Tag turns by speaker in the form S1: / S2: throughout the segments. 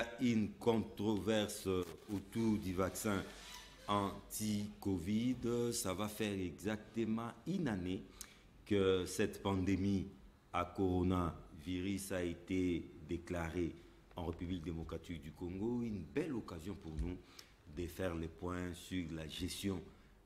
S1: a une controverse autour du vaccin anti-Covid. Ça va faire exactement une année que cette pandémie à coronavirus a été déclarée en République démocratique du Congo. Une belle occasion pour nous de faire le point sur la gestion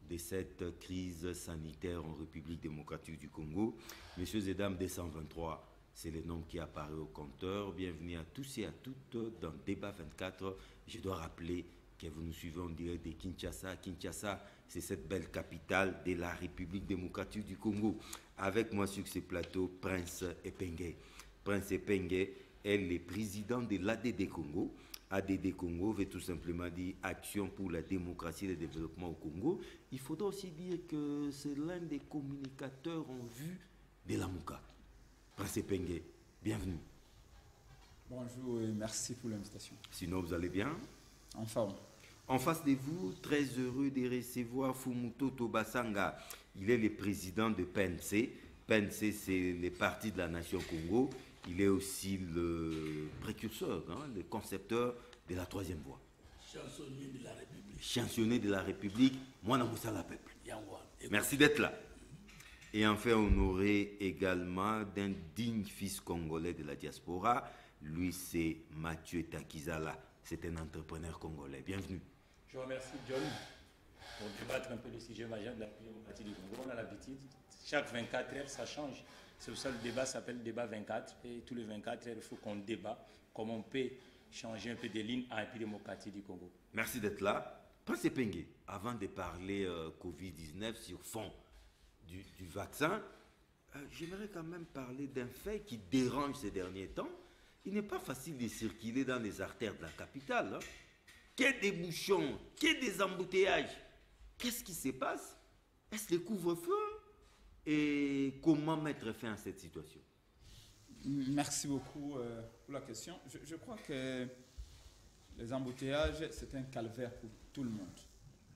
S1: de cette crise sanitaire en République démocratique du Congo. Messieurs et dames, 223, c'est le nom qui apparaît au compteur. Bienvenue à tous et à toutes dans Débat 24. Je dois rappeler que vous nous suivez en direct de Kinshasa. Kinshasa, c'est cette belle capitale de la République démocratique du Congo. Avec moi sur ce plateau, Prince Epengue. Prince Epengue est le président de l'ADD Congo. ADD Congo veut tout simplement dire Action pour la démocratie et le développement au Congo. Il faudra aussi dire que c'est l'un des communicateurs en vue de la MOUCA. Prince Epengue, bienvenue.
S2: Bonjour et merci pour l'invitation.
S1: Sinon, vous allez bien?
S2: En forme.
S1: En face de vous, très heureux de recevoir Fumuto Tobasanga. Il est le président de PNC. PNC, c'est le parti de la nation Congo. Il est aussi le précurseur, le concepteur de la troisième voie.
S3: Chansonnier de la République.
S1: Chansonnier de la République, Mwana Moussa la peuple. Merci d'être là. Et enfin, honoré également d'un digne fils congolais de la diaspora. Lui, c'est Mathieu Takizala. C'est un entrepreneur congolais. Bienvenue.
S3: Je remercie John pour débattre un peu du sujet majeur de la démocratie du Congo. On a l'habitude, chaque 24 heures, ça change. C'est pour ça que le débat s'appelle Débat 24. Et tous les 24 heures, il faut qu'on débat comment on peut changer un peu des lignes à la démocratie du Congo.
S1: Merci d'être là. Prince Epengue, avant de parler Covid-19 sur fond du vaccin, j'aimerais quand même parler d'un fait qui dérange ces derniers temps. Il n'est pas facile de circuler dans les artères de la capitale. Hein. Qu'il y ait des bouchons, qu'il y ait des embouteillages. Qu'est-ce qui se passe? Est-ce le couvre-feu? Et comment mettre fin à cette situation?
S2: Merci beaucoup pour la question. Je crois que les embouteillages, c'est un calvaire pour tout le monde.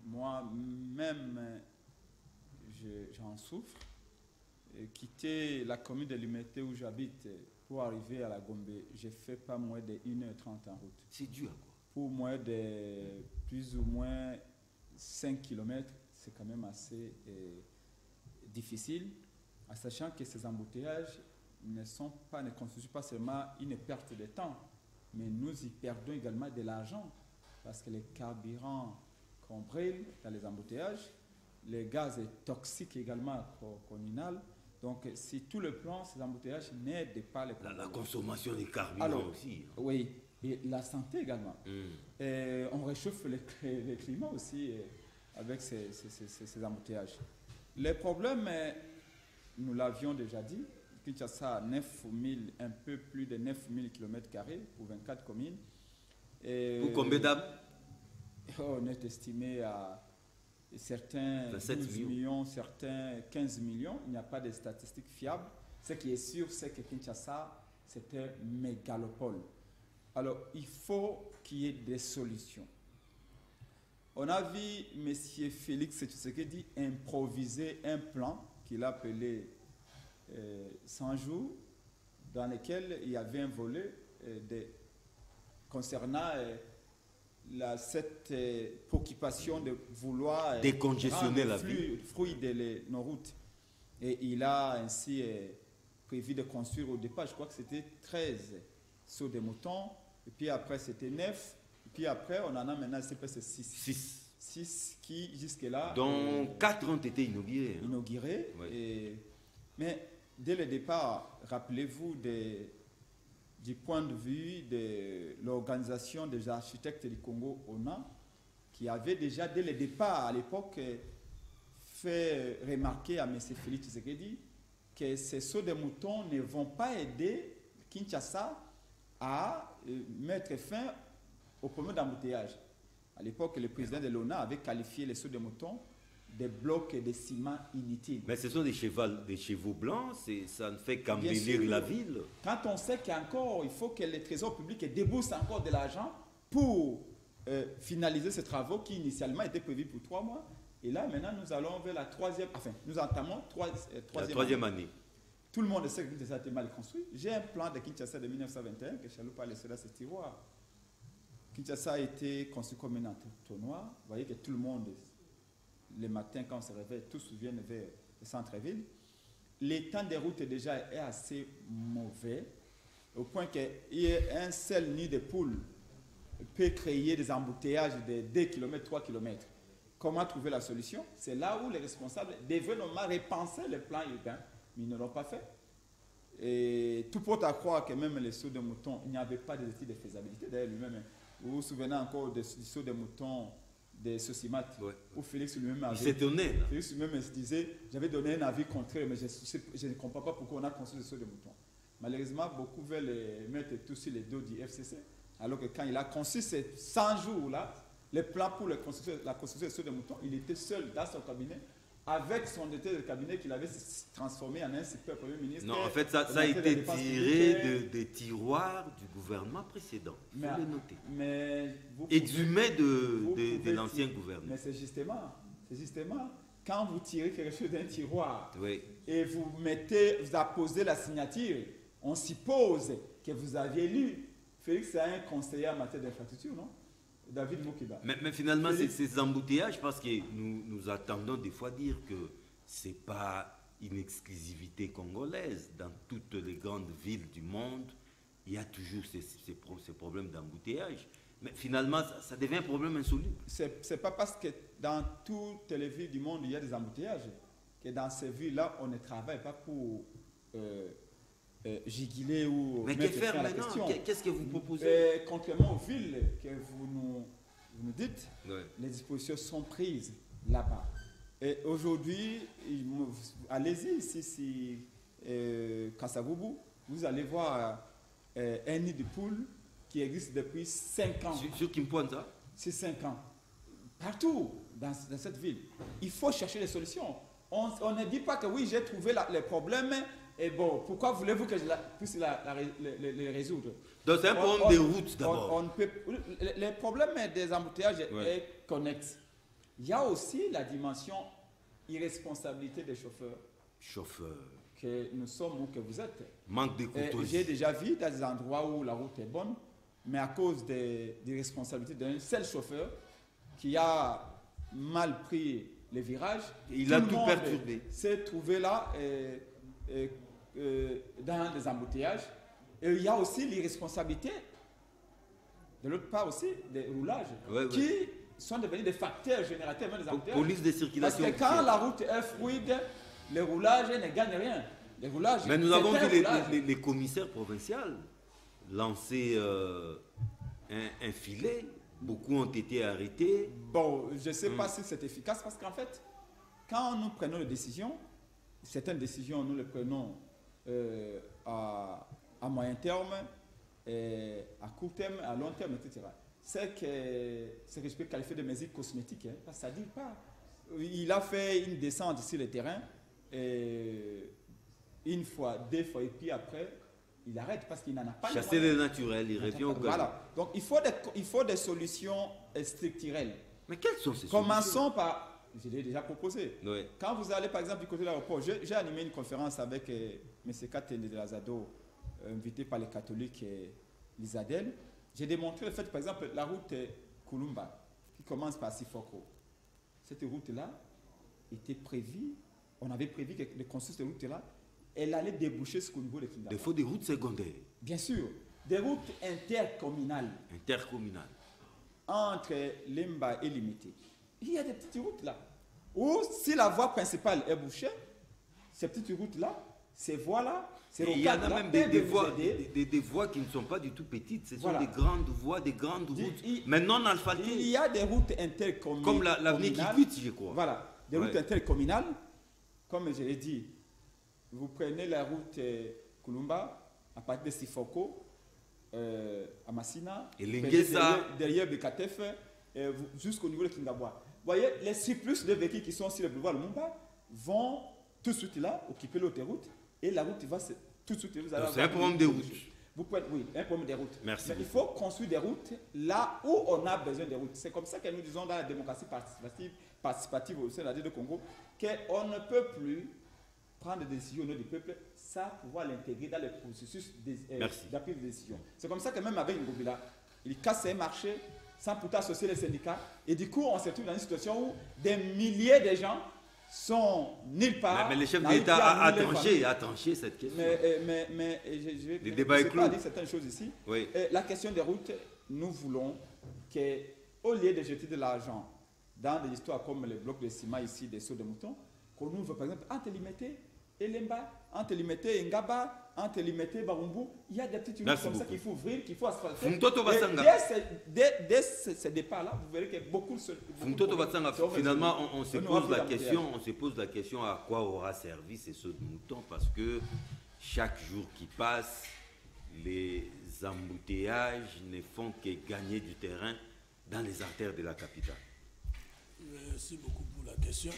S2: Moi-même, j'en souffre. Quitter la commune de Limité où j'habite pour arriver à la Gombe, j'ai fait pas moins de 1h30 en route.
S1: C'est dur à quoi?
S2: Pour moins de plus ou moins 5 km, c'est quand même assez difficile, en sachant que ces embouteillages ne constituent pas seulement une perte de temps, mais nous y perdons également de l'argent, parce que les carburants qu'on brûle dans les embouteillages, les gaz toxiques également qu'on inhale. Donc, si tout le plan, ces embouteillages n'aident pas les
S1: la consommation des carburants aussi.
S2: Oui, et la santé également. Et on réchauffe le climat aussi avec ces embouteillages. Les problèmes, nous l'avions déjà dit, Kinshasa a un peu plus de 9000 km² pour 24 communes.
S1: Pour combien d'âmes?
S2: On est estimé à certains 12 millions, certains 15 millions. Il n'y a pas de statistiques fiables. Ce qui est sûr, c'est que Kinshasa, c'est un mégalopole. Alors, il faut qu'il y ait des solutions. On a vu M. Félix Tshisekedi improviser un plan qu'il a appelé 100 jours, dans lequel il y avait un volet concernant cette préoccupation de vouloir
S1: décongestionner la ville,
S2: fruit de nos routes. Et il a ainsi prévu de construire au départ, je crois que c'était 13 sauts de moutons, et puis après c'était 9, et puis après on en a maintenant c'est presque 6. 6 qui jusque-là...
S1: dont 4 ont été inaugurés.
S2: Inaugurés.
S1: Oui.
S2: Mais dès le départ, rappelez-vous du point de vue de l'organisation des architectes du Congo, ONA, qui avait déjà, dès le départ, à l'époque, fait remarquer à M. Félix Tshisekedi que ces sauts de moutons ne vont pas aider Kinshasa à mettre fin au problème d'embouteillage. À l'époque, le président de l'ONA avait qualifié les sauts de moutons des blocs de ciment inutiles.
S1: Mais ce sont des chevaux blancs, ça ne fait qu'embellir la ville.
S2: Quand on sait qu'il faut que le trésor public débourse encore de l'argent pour finaliser ces travaux qui initialement étaient prévus pour 3 mois. Et là, maintenant, nous allons vers la troisième, nous entamons
S1: la troisième année.
S2: Tout le monde sait que Kinshasa a été mal construit. J'ai un plan de Kinshasa de 1921 que Chaloupa a laissé dans ce tiroir. Kinshasa a été conçu comme un entonnoir. Vous voyez que tout le monde, le matin, quand on se réveille, tous viennent vers le centre-ville. L'état des routes déjà est assez mauvais, au point qu'il y ait un seul nid de poules peut créer des embouteillages de 2 km, 3 km. Comment trouver la solution? C'est là où les responsables devaient normalement repenser le plan urbain, mais ils ne l'ont pas fait. Et tout porte à croire que même les sauts de moutons, il n'y avait pas d'études de faisabilité. D'ailleurs, lui-même, vous vous souvenez encore du saut de moutons de Sosimat, où Félix lui-même avait...
S1: Il s'étonnait.
S2: Félix lui-même se disait, j'avais donné un avis contraire, mais je ne comprends pas pourquoi on a construit le saut de moutons. Malheureusement, beaucoup veulent mettre tout sur les dos du FCC, alors que quand il a conçu ces 100 jours-là, les plans pour la construction du saut de moutons, il était seul dans son cabinet, avec son directeur de cabinet qu'il avait transformé en un super premier ministre.
S1: Non, en fait, ça a été tiré des tiroirs du gouvernement précédent. Il faut le noter.
S2: Mais
S1: exhumé de l'ancien gouvernement.
S2: Mais c'est justement, quand vous tirez quelque chose d'un tiroir et vous apposez la signature, on suppose que vous aviez lu. Félix est un conseiller en matière d'infrastructure, non? David Moukiba.
S1: Mais finalement, ces embouteillages, parce que nous attendons des fois dire que ce n'est pas une exclusivité congolaise. Dans toutes les grandes villes du monde, il y a toujours ces problèmes d'embouteillage. Mais finalement, ça devient un problème insoluble.
S2: Ce n'est pas parce que dans toutes les villes du monde, il y a des embouteillages que dans ces villes-là, on ne travaille pas pour giguler ou
S1: mais
S2: mettre
S1: que faire
S2: fin à la
S1: maintenant?
S2: question.
S1: Qu'est-ce que vous proposez?
S2: Contrairement aux villes que vous nous dites, les dispositions sont prises là-bas. Et aujourd'hui, allez-y ici, Kasavubu, vous allez voir un nid de poules qui existe depuis 5 ans.
S1: Sur Kimpoanta?
S2: C'est 5 ans. Partout dans cette ville. Il faut chercher des solutions. On ne dit pas que oui, j'ai trouvé les problèmes. Et bon, pourquoi voulez-vous que je puisse les résoudre?
S1: Donc c'est un problème des routes d'abord.
S2: Les problèmes des embouteillages est connexe. Il y a aussi la dimension irresponsabilité des chauffeurs. Que nous sommes ou que vous êtes.
S1: Manque de courtoisie.
S2: J'ai déjà vu dans des endroits où la route est bonne, mais à cause des responsabilités d'un seul chauffeur qui a mal pris les virages,
S1: il a tout perturbé.
S2: S'est trouvé là dans des embouteillages. Et il y a aussi l'irresponsabilité, de l'autre part aussi, des roulages qui sont devenus des facteurs générateurs même des embouteillages.
S1: Police de circulation.
S2: Parce que quand la route est fluide, les roulages ne gagnent rien. Les roulages,
S1: mais nous avons vu les commissaires provinciaux lancer un filet. Beaucoup ont été arrêtés.
S2: Bon, je ne sais pas si c'est efficace parce qu'en fait, quand nous prenons les décisions, certaines décisions, nous les prenons à moyen terme, à court terme, à long terme, etc. C'est que je peux qualifier de mesures cosmétiques, parce que ça ne dit pas. Il a fait une descente sur le terrain, une fois, 2 fois, et puis après, il arrête parce qu'il n'en a pas.
S1: Chasser le naturel, il revient au cas.
S2: Voilà. Donc il faut des solutions structurelles.
S1: Mais quelles sont ces
S2: solutions? Commençons par... Je l'ai déjà proposé.
S1: Oui.
S2: Quand vous allez par exemple du côté de l'aéroport, j'ai animé une conférence avec M. Katende de Lazado, invité par les catholiques l'Isadel. J'ai démontré le fait, par exemple, la route Kulumba, qui commence par Sifoko. Cette route-là était prévue, on avait prévu de construire cette route-là, elle allait déboucher jusqu'au niveau de Kindaba.
S1: Il faut des routes secondaires.
S2: Bien sûr, des routes intercommunales. Entre Lemba et Limité. Il y a des petites routes là. Ou si la voie principale est bouchée, ces petites routes là, ces voies là, ces
S1: il y en a même des voies qui ne sont pas du tout petites. Ce sont des grandes voies, des grandes routes, mais non asphaltées.
S2: Il y a des routes intercommunales.
S1: Comme l'avenue Kikwit, je crois.
S2: Voilà, des routes intercommunales. Comme je l'ai dit, vous prenez la route Kulumba à partir de Sifoko, à Massina,
S1: et
S2: derrière Bekatef, jusqu'au niveau de Kingaboua. Vous voyez, les surplus de véhicules qui sont sur le boulevard Lumumba vont tout de suite là, occuper l'autoroute, et la route va tout de suite.
S1: C'est un problème de route.
S2: Oui, un problème des routes.
S1: Merci.
S2: Mais il faut construire des routes là où on a besoin de routes. C'est comme ça que nous disons dans la démocratie participative au sein de la D2 Congo, qu'on ne peut plus prendre des décisions au nom du peuple sans pouvoir l'intégrer dans le processus d'appui de décision. C'est comme ça que même avec Ngobila, ils cassent un marché sans pourtant associer les syndicats. Et du coup, on se trouve dans une situation où des milliers de gens sont nulle part.
S1: Mais le chef de l'État a tranché cette question.
S2: Mais
S1: le débat est clos.
S2: Dire certaines choses ici.
S1: Oui.
S2: La question des routes, nous voulons qu'au lieu de jeter de l'argent dans des histoires comme les blocs de ciment ici, des sauts de moutons, qu'on ouvre par exemple entre Limité et Lemba, entre Limité et Ngaba, entre Limité et Barumbu, il y a des petites routes comme ça qu'il faut ouvrir, qu'il faut asphalter. Dès ce départ-là, vous verrez que beaucoup se...
S1: Finalement, on se pose la question à quoi aura servi ces sauts de moutons, parce que chaque jour qui passe, les embouteillages ne font que gagner du terrain dans les artères de la capitale.
S4: Merci beaucoup pour la question.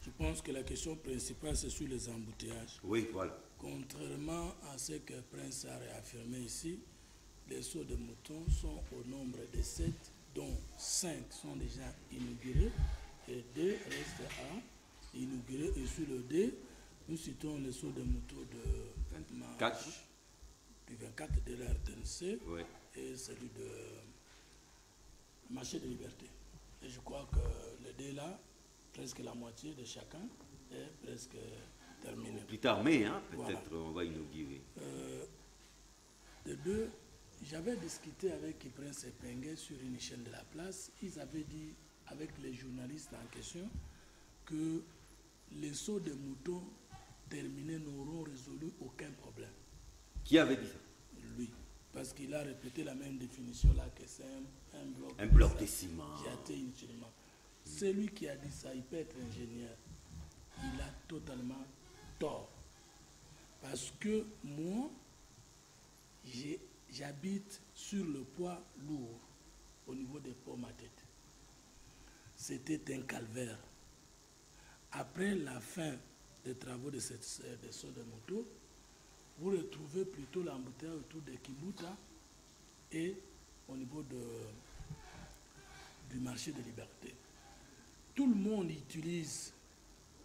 S4: Je pense que la question principale, c'est sur les embouteillages.
S1: Oui, voilà.
S4: Contrairement à ce que Prince a réaffirmé ici, les sauts de moutons sont au nombre de 7, dont 5 sont déjà inaugurés et 2 restent à inaugurer. Et sur le 2, nous citons les sauts de moutons de
S1: 24.
S4: Du 24 de la RTNC, oui, et celui de Marché de Liberté. Et je crois que les deux là, presque la moitié de chacun est presque terminé.
S1: Plus tard, mais peut-être voilà. On va inaugurer.
S4: De deux, j'avais discuté avec Prince Epengue sur une chaîne de la place. Ils avaient dit, avec les journalistes en question, que les sauts de moutons terminés n'auront résolu aucun problème.
S1: Qui avait dit ça?
S4: Lui. Parce qu'il a répété la même définition là, que c'est
S1: un bloc de ciment.
S4: Qui a été inutilement. Celui qui a dit ça, il peut être ingénieur. Il a totalement tort. Parce que moi, j'habite sur le poids lourd au niveau des pommes à tête. C'était un calvaire. Après la fin des travaux de sauts de moto, vous retrouvez plutôt l'embouteillage autour de Kibuta et au niveau du marché de Liberté. Tout le monde utilise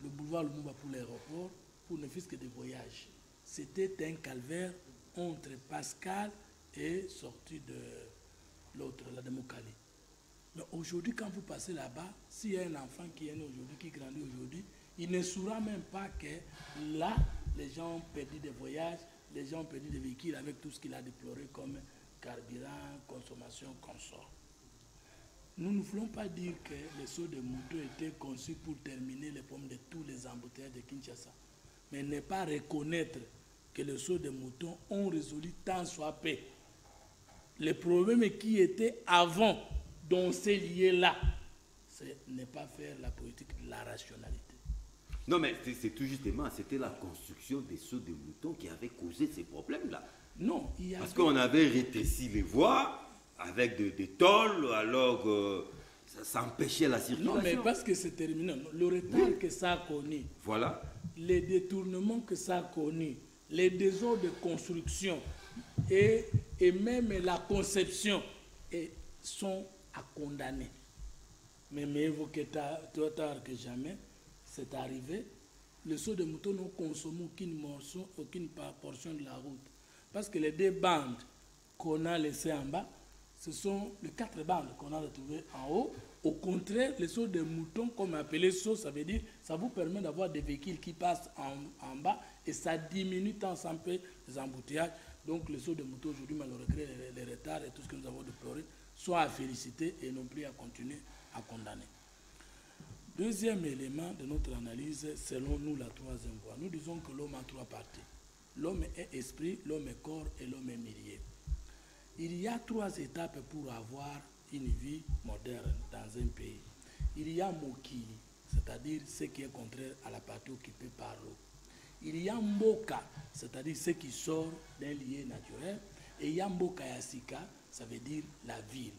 S4: le boulevard Lumumba pour l'aéroport pour ne fût-ce que des voyages. C'était un calvaire entre Pascal et sortie de l'autre, la Démocali. Mais aujourd'hui, quand vous passez là-bas, s'il y a un enfant qui est né aujourd'hui, qui grandit aujourd'hui, il ne saura même pas que là, les gens ont perdu des voyages, les gens ont perdu des véhicules avec tout ce qu'il a déploré comme carburant, consommation, consort. Nous ne voulons pas dire que les sauts de moto étaient conçus pour terminer les pommes de tous les embouteillages de Kinshasa, mais ne pas reconnaître que les sauts de moutons ont résolu tant soit peu. Le problème qui était avant, dont c'est lié là, c'est ne pas faire la politique de la rationalité.
S1: Non, mais c'est tout justement, c'était la construction des sauts de moutons qui avait causé ces problèmes-là.
S4: Non, il y a...
S1: Parce qu'on avait rétréci les voies avec des tôles, alors ça empêchait la circulation.
S4: Non, mais parce que c'est terminé. Le retard que ça a connu,
S1: voilà,
S4: les détournements que ça a connu, les désordres de construction et même la conception sont à condamner. Mais mieux vaut que tard que jamais, c'est arrivé. Les sauts de moutons n'ont consommé aucune portion de la route. Parce que les 2 bandes qu'on a laissées en bas, ce sont les 4 bandes qu'on a retrouvées en haut. Au contraire, les sauts de moutons, comme appelé saut, ça veut dire ça vous permet d'avoir des véhicules qui passent en bas et ça diminue tant sans peu les embouteillages. Donc les sauts de moutons aujourd'hui, malgré les retards et tout ce que nous avons déploré, sont à féliciter et non plus à continuer à condamner. Deuxième élément de notre analyse, selon nous, la troisième voie. Nous disons que l'homme a 3 parties. L'homme est esprit, l'homme est corps et l'homme est milieu. Il y a 3 étapes pour avoir une vie moderne dans un pays. Il y a Mokili, c'est-à-dire ce qui est contraire à la partie occupée par l'eau. Il y a Mboka, c'est-à-dire ce qui sort d'un lieu naturel. Et il y a Mboka Yasika, ça veut dire la ville.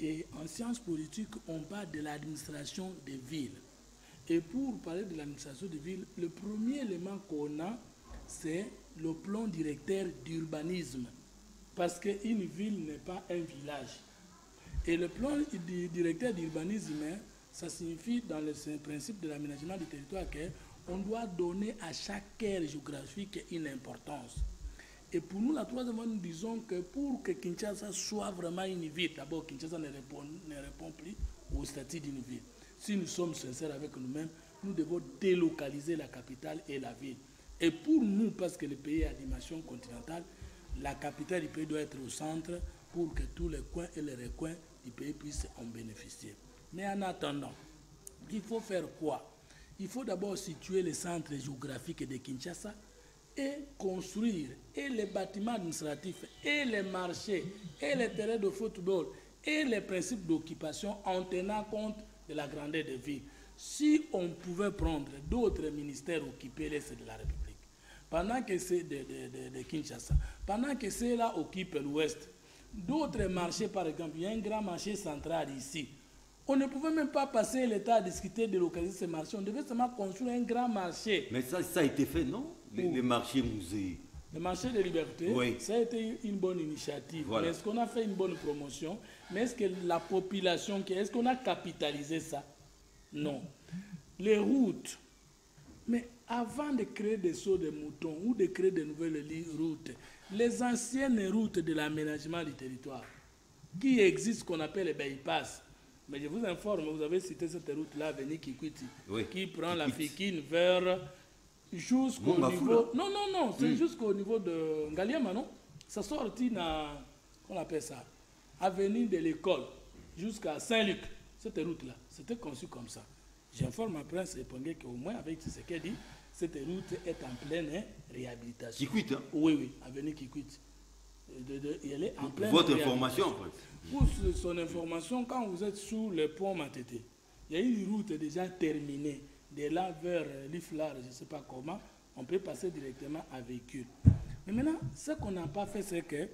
S4: Et en sciences politiques, on parle de l'administration des villes. Et pour parler de l'administration des villes, le premier élément qu'on a, c'est le plan directeur d'urbanisme. Parce qu'une ville n'est pas un village. Et le plan directeur d'urbanisme, ça signifie dans le principe de l'aménagement du territoire qu'on doit donner à chaque aire géographique une importance. Et pour nous, la troisième fois, nous disons que pour que Kinshasa soit vraiment une ville, d'abord, Kinshasa ne répond plus au statut d'une ville. Si nous sommes sincères avec nous-mêmes, nous devons délocaliser la capitale et la ville. Et pour nous, parce que le pays est à dimension continentale, la capitale du pays doit être au centre pour que tous les coins et les recoins du pays puissent en bénéficier. Mais en attendant, il faut faire quoi? Il faut d'abord situer les centres géographiques de Kinshasa et construire et les bâtiments administratifs et les marchés et les terrains de football et les principes d'occupation en tenant compte de la grandeur des villes. Si on pouvait prendre d'autres ministères occupés l'Est de la République, pendant que c'est de Kinshasa, pendant que ceux-là occupent l'Ouest, d'autres marchés, par exemple, il y a un grand marché central ici. On ne pouvait même pas passer l'État à discuter de localiser ces marchés. On devait seulement construire un grand marché.
S1: Mais ça a été fait, non? Les marchés musées.
S4: Le marché de liberté, oui. Ça a été une bonne initiative. Voilà. Mais est-ce qu'on a fait une bonne promotion? Mais est-ce que la population, est-ce qu'on a capitalisé ça? Non. Les routes. Mais avant de créer des sauts de moutons ou de créer de nouvelles routes, les anciennes routes de l'aménagement du territoire, qui existent, qu'on appelle les bypass. Mais je vous informe, vous avez cité cette route-là, avenue Kikwiti, oui. Qui prend la Fikine vers jusqu'au niveau... Non, c'est jusqu'au niveau de Ngaliama, non? Ça sortit dans, on appelle ça, avenue de l'école, jusqu'à Saint-Luc. Cette route-là, c'était conçu comme ça. J'informe à Prince Epongue qu'au moins, avec ce qu'elle dit, cette route est en pleine réhabilitation.
S1: Kikwiti, hein?
S4: Oui, avenue Kikwiti. Elle est en pleine
S1: Votre information, en fait.
S4: Pour son information, quand vous êtes sous le pont Matete, il y a une route déjà terminée. De là vers l'Iflar, je ne sais pas comment, on peut passer directement à véhicule. Mais maintenant, ce qu'on n'a pas fait, c'est que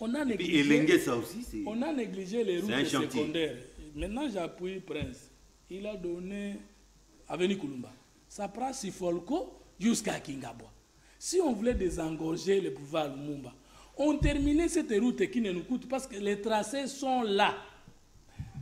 S4: on a négligé,
S1: ça aussi,
S4: on a négligé les routes secondaires. Maintenant, j'appuie Prince. Il a donné Avenue Kulumba. Ça prend Sifolko jusqu'à Kingabwa. Si on voulait désengorger le pouvoir Lumumba, on terminait cette route qui ne nous coûte parce que les tracés sont là.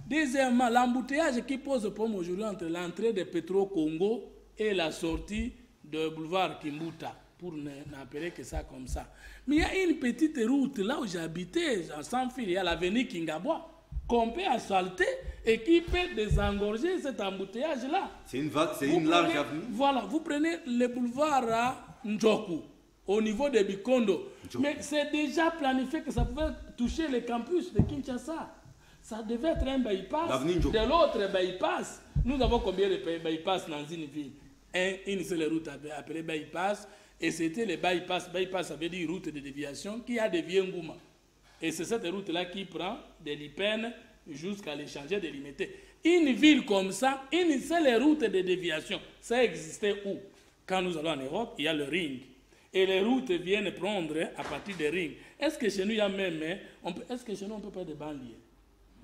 S4: Deuxièmement, l'embouteillage qui pose problème aujourd'hui entre l'entrée de Petro Congo et la sortie de boulevard Kimbuta, pour n'appeler que ça comme ça. Mais il y a une petite route là où j'habitais, sans fil, il y a l'avenue Kingabwa, qu'on peut asphalter et qui peut désengorger cet embouteillage-là.
S1: C'est une vague, c'est une large avenue.
S4: Voilà, vous prenez le boulevard à Ndjoku, au niveau de Bikondo. Mais c'est déjà planifié que ça pouvait toucher le campus de Kinshasa. Ça devait être un bypass. De l'autre bypass, nous avons combien de bypass dans une ville? Une seule route appelée bypass. Et c'était le bypass. Bypass, ça veut dire route de déviation qui a dévié Ngouma. Et c'est cette route-là qui prend de l'Ipen jusqu'à l'échanger de Limité. Une ville comme ça, une seule route de déviation, ça existait où? Quand nous allons en Europe, il y a le ring. Et les routes viennent prendre à partir des rings. Est-ce que chez nous, il y a même... Est-ce que chez nous, on peut pas de banlieue?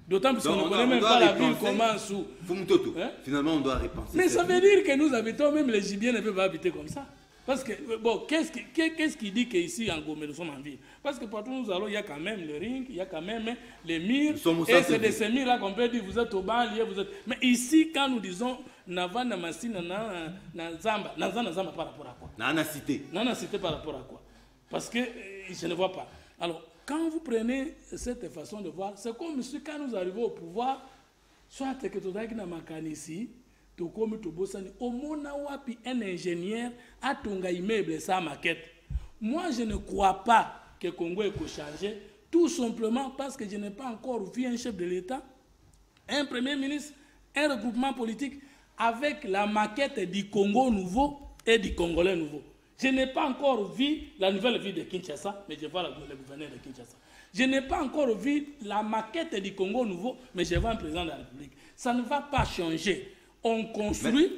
S4: D'autant plus qu'on ne connaît même pas la ville commence où.
S1: Finalement, on doit repenser.
S4: Mais ça veut dire que nous habitons, même les Gibiens ne peuvent pas habiter comme ça. Parce que, bon, qu'est-ce qui dit qu'ici, en Gomé, nous sommes en ville? Parce que partout où nous allons, il y a quand même le ring, il y a quand même les murs. Et c'est de ces murs-là qu'on peut dire, vous êtes au banlieue, vous êtes... Mais ici, quand nous disons, Navana Massina, Nazamba par rapport à quoi?
S1: Nana cité.
S4: Nana cité par rapport à quoi? Parce que je ne vois pas. Alors, quand vous prenez cette façon de voir, c'est comme si quand nous arrivons au pouvoir, soit que tu as une mécanicien, tu comme tu bosses, au moins un ingénieur a ton immeuble sa maquette. Moi, je ne crois pas que le Congo ait changé, tout simplement parce que je n'ai pas encore vu un chef de l'État, un premier ministre, un regroupement politique avec la maquette du Congo nouveau et du Congolais nouveau. Je n'ai pas encore vu la nouvelle ville de Kinshasa, mais je vois le gouverneur de Kinshasa. Je n'ai pas encore vu la maquette du Congo nouveau, mais je vois un président de la République. Ça ne va pas changer. On construit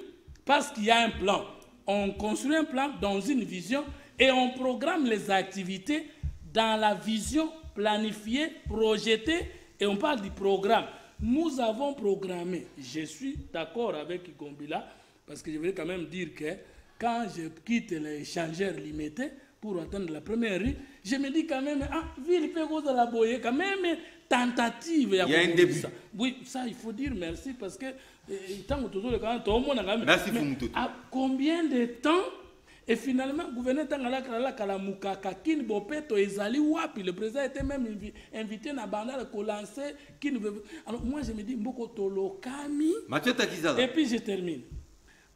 S4: parce qu'il y a un plan. On construit un plan dans une vision et on programme les activités dans la vision planifiée, projetée, et on parle du programme. Nous avons programmé, je suis d'accord avec Ikombila, parce que je veux quand même dire que quand je quitte l'échangeur limité pour atteindre la première rue, je me dis quand même, ville peut de la boyer, quand même tentative. Il y a un début. Ça. Oui, ça il faut dire merci parce que tant que toujours le monde a quand même.
S1: Merci Fumututu.
S4: À combien de temps Et finalement, le gouverneur Tangalaka Kalamuka, Kin Bopeto, Ezali Wapi, le président était même invité à Bandar pour lancer. Alors moi, je me dis, Mboko Tolokami. Et puis je termine.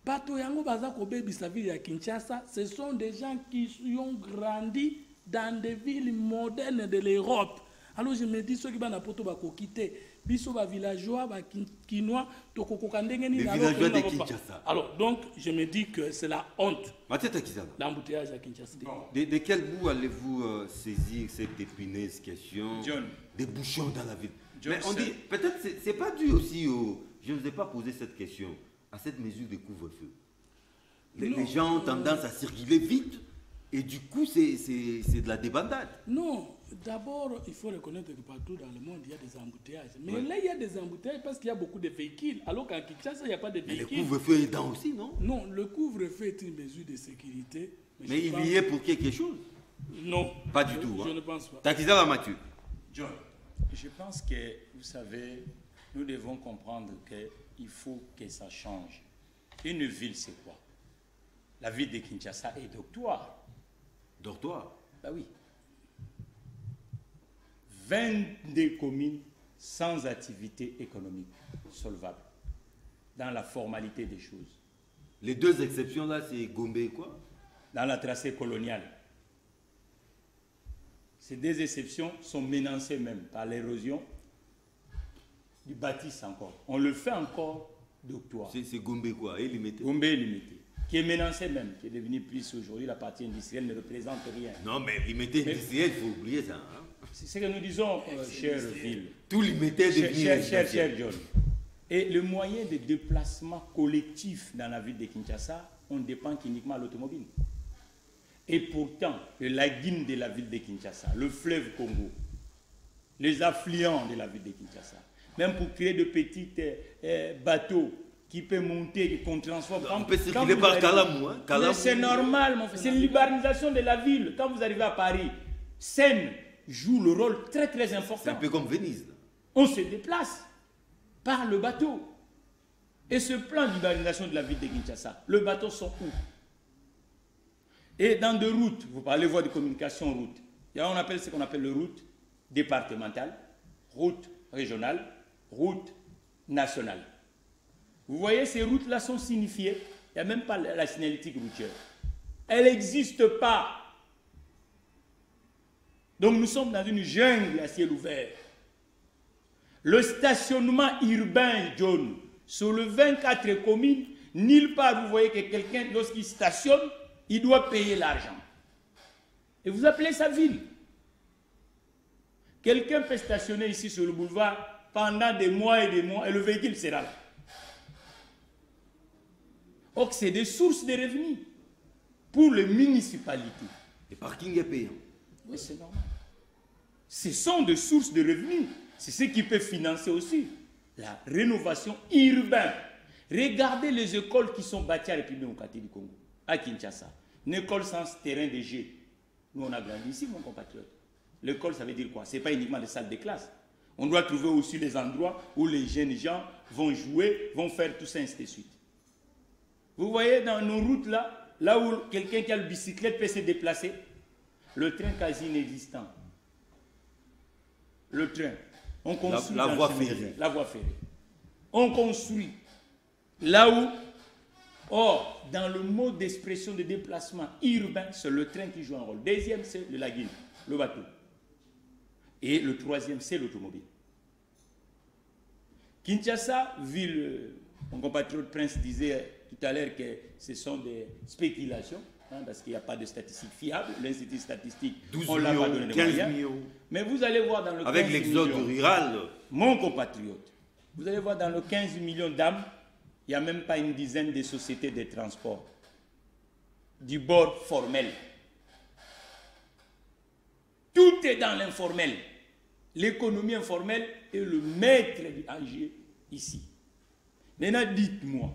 S4: Bato Yango Bazako Baby Saville à Kinshasa, ce sont des gens qui ont grandi dans des villes modernes de l'Europe. Alors je me dis, ceux qui vont poto bako quitter, biso ba villageois, ba kinois, toko kandengeni na
S1: villageois de Kinshasa.
S4: Alors donc je me dis que c'est la honte. L'embouteillage à Kinshasa.
S1: De quel bout allez-vous saisir cette épineuse question des bouchons dans la ville? Mais on dit, peut-être c'est pas dû aussi au... Je ne vous ai pas posé cette question, à cette mesure de couvre-feu. Les gens ont tendance à circuler vite et du coup c'est de la débandade.
S4: Non, d'abord il faut reconnaître que partout dans le monde il y a des embouteillages. Mais là il y a des embouteillages parce qu'il y a beaucoup de véhicules. Alors qu'à Kinshasa il n'y a pas de véhicules.
S1: Mais le couvre-feu est dedans aussi, non?
S4: Non, le couvre-feu est une mesure de sécurité.
S1: Mais il y est pour quelque chose?
S4: Non.
S1: Pas du tout.
S4: Je ne pense pas.
S1: Takizala Mathieu.
S3: John, je pense que, vous savez, nous devons comprendre qu'il faut que ça change. Une ville, c'est quoi? La ville de Kinshasa est dortoir.
S1: Dortoir?
S3: Ben oui. 22 communes sans activité économique solvable, dans la formalité des choses.
S1: Les deux exceptions là, c'est Gombe et quoi?
S3: Dans la tracée coloniale. Ces deux exceptions sont menacées même par l'érosion du bâtisse encore. On le fait encore dortoir.
S1: C'est Gombe quoi? Et limité.
S3: Gombe est limité. Qui est menacé même, qui est devenu plus aujourd'hui, la partie industrielle ne représente rien.
S1: Non mais limité industriel, il faut oublier ça. Hein?
S3: C'est ce que nous disons, chère ville.
S1: Tout limité est devenu
S3: cher John. Et le moyen de déplacement collectif dans la ville de Kinshasa, on dépend uniquement de l'automobile. Et pourtant, le laguine de la ville de Kinshasa, le fleuve Congo, les affluents de la ville de Kinshasa, même pour créer de petits bateaux qui peuvent monter et qu'on transforme.
S1: On peut circuler par Kalamou. Hein?
S3: C'est normal, mon frère. C'est une libéralisation de la ville. Quand vous arrivez à Paris, Seine joue le rôle très très important.
S1: C'est un peu comme Venise. Là.
S3: On se déplace par le bateau. Et ce plan de libéralisation de la ville de Kinshasa, le bateau sont où? Et dans des routes, vous parlez voies de communication route. Il y a on appelle ce qu'on appelle le route départementale, route régionale, route nationale. Vous voyez, ces routes-là sont signifiées. Il n'y a même pas la signalétique routière. Elle n'existe pas. Donc nous sommes dans une jungle à ciel ouvert. Le stationnement urbain, John, sur le 24 communes, nulle part vous voyez que quelqu'un, lorsqu'il stationne, il doit payer l'argent. Et vous appelez ça ville. Quelqu'un peut stationner ici sur le boulevard pendant des mois et le véhicule sera là. Or, c'est des sources de revenus pour les municipalités.
S1: Le parking est payant.
S3: Oui, c'est normal. Ce sont des sources de revenus. C'est ce qui peut financer aussi la rénovation urbaine. Regardez les écoles qui sont bâties à la République démocratique du Congo, à Kinshasa. Une école sans terrain de jeu. Nous, on a grandi ici, mon compatriote. L'école, ça veut dire quoi? Ce n'est pas uniquement des salles de classe. On doit trouver aussi des endroits où les jeunes gens vont jouer, vont faire tout ça, ainsi de suite. Vous voyez dans nos routes là où quelqu'un qui a le bicyclette peut se déplacer, le train quasi inexistant. Le train. On construit
S1: la voie ferrée.
S3: La voie ferrée. On construit là où, or, dans le mode d'expression de déplacement urbain, c'est le train qui joue un rôle. Deuxième, c'est le laguine, le bateau. Et le troisième, c'est l'automobile. Kinshasa, ville, mon compatriote Prince disait tout à l'heure que ce sont des spéculations, hein, parce qu'il n'y a pas de statistiques fiables. L'Institut statistique, on l'a pas donné de moyens. Mais vous allez voir dans le
S1: avec l'exode rural.
S3: Mon compatriote, vous allez voir dans le 15 millions d'âmes, il n'y a même pas une dizaine de sociétés de transport du bord formel. Tout est dans l'informel. L'économie informelle est le maître du enjeu ici. Maintenant, dites-moi,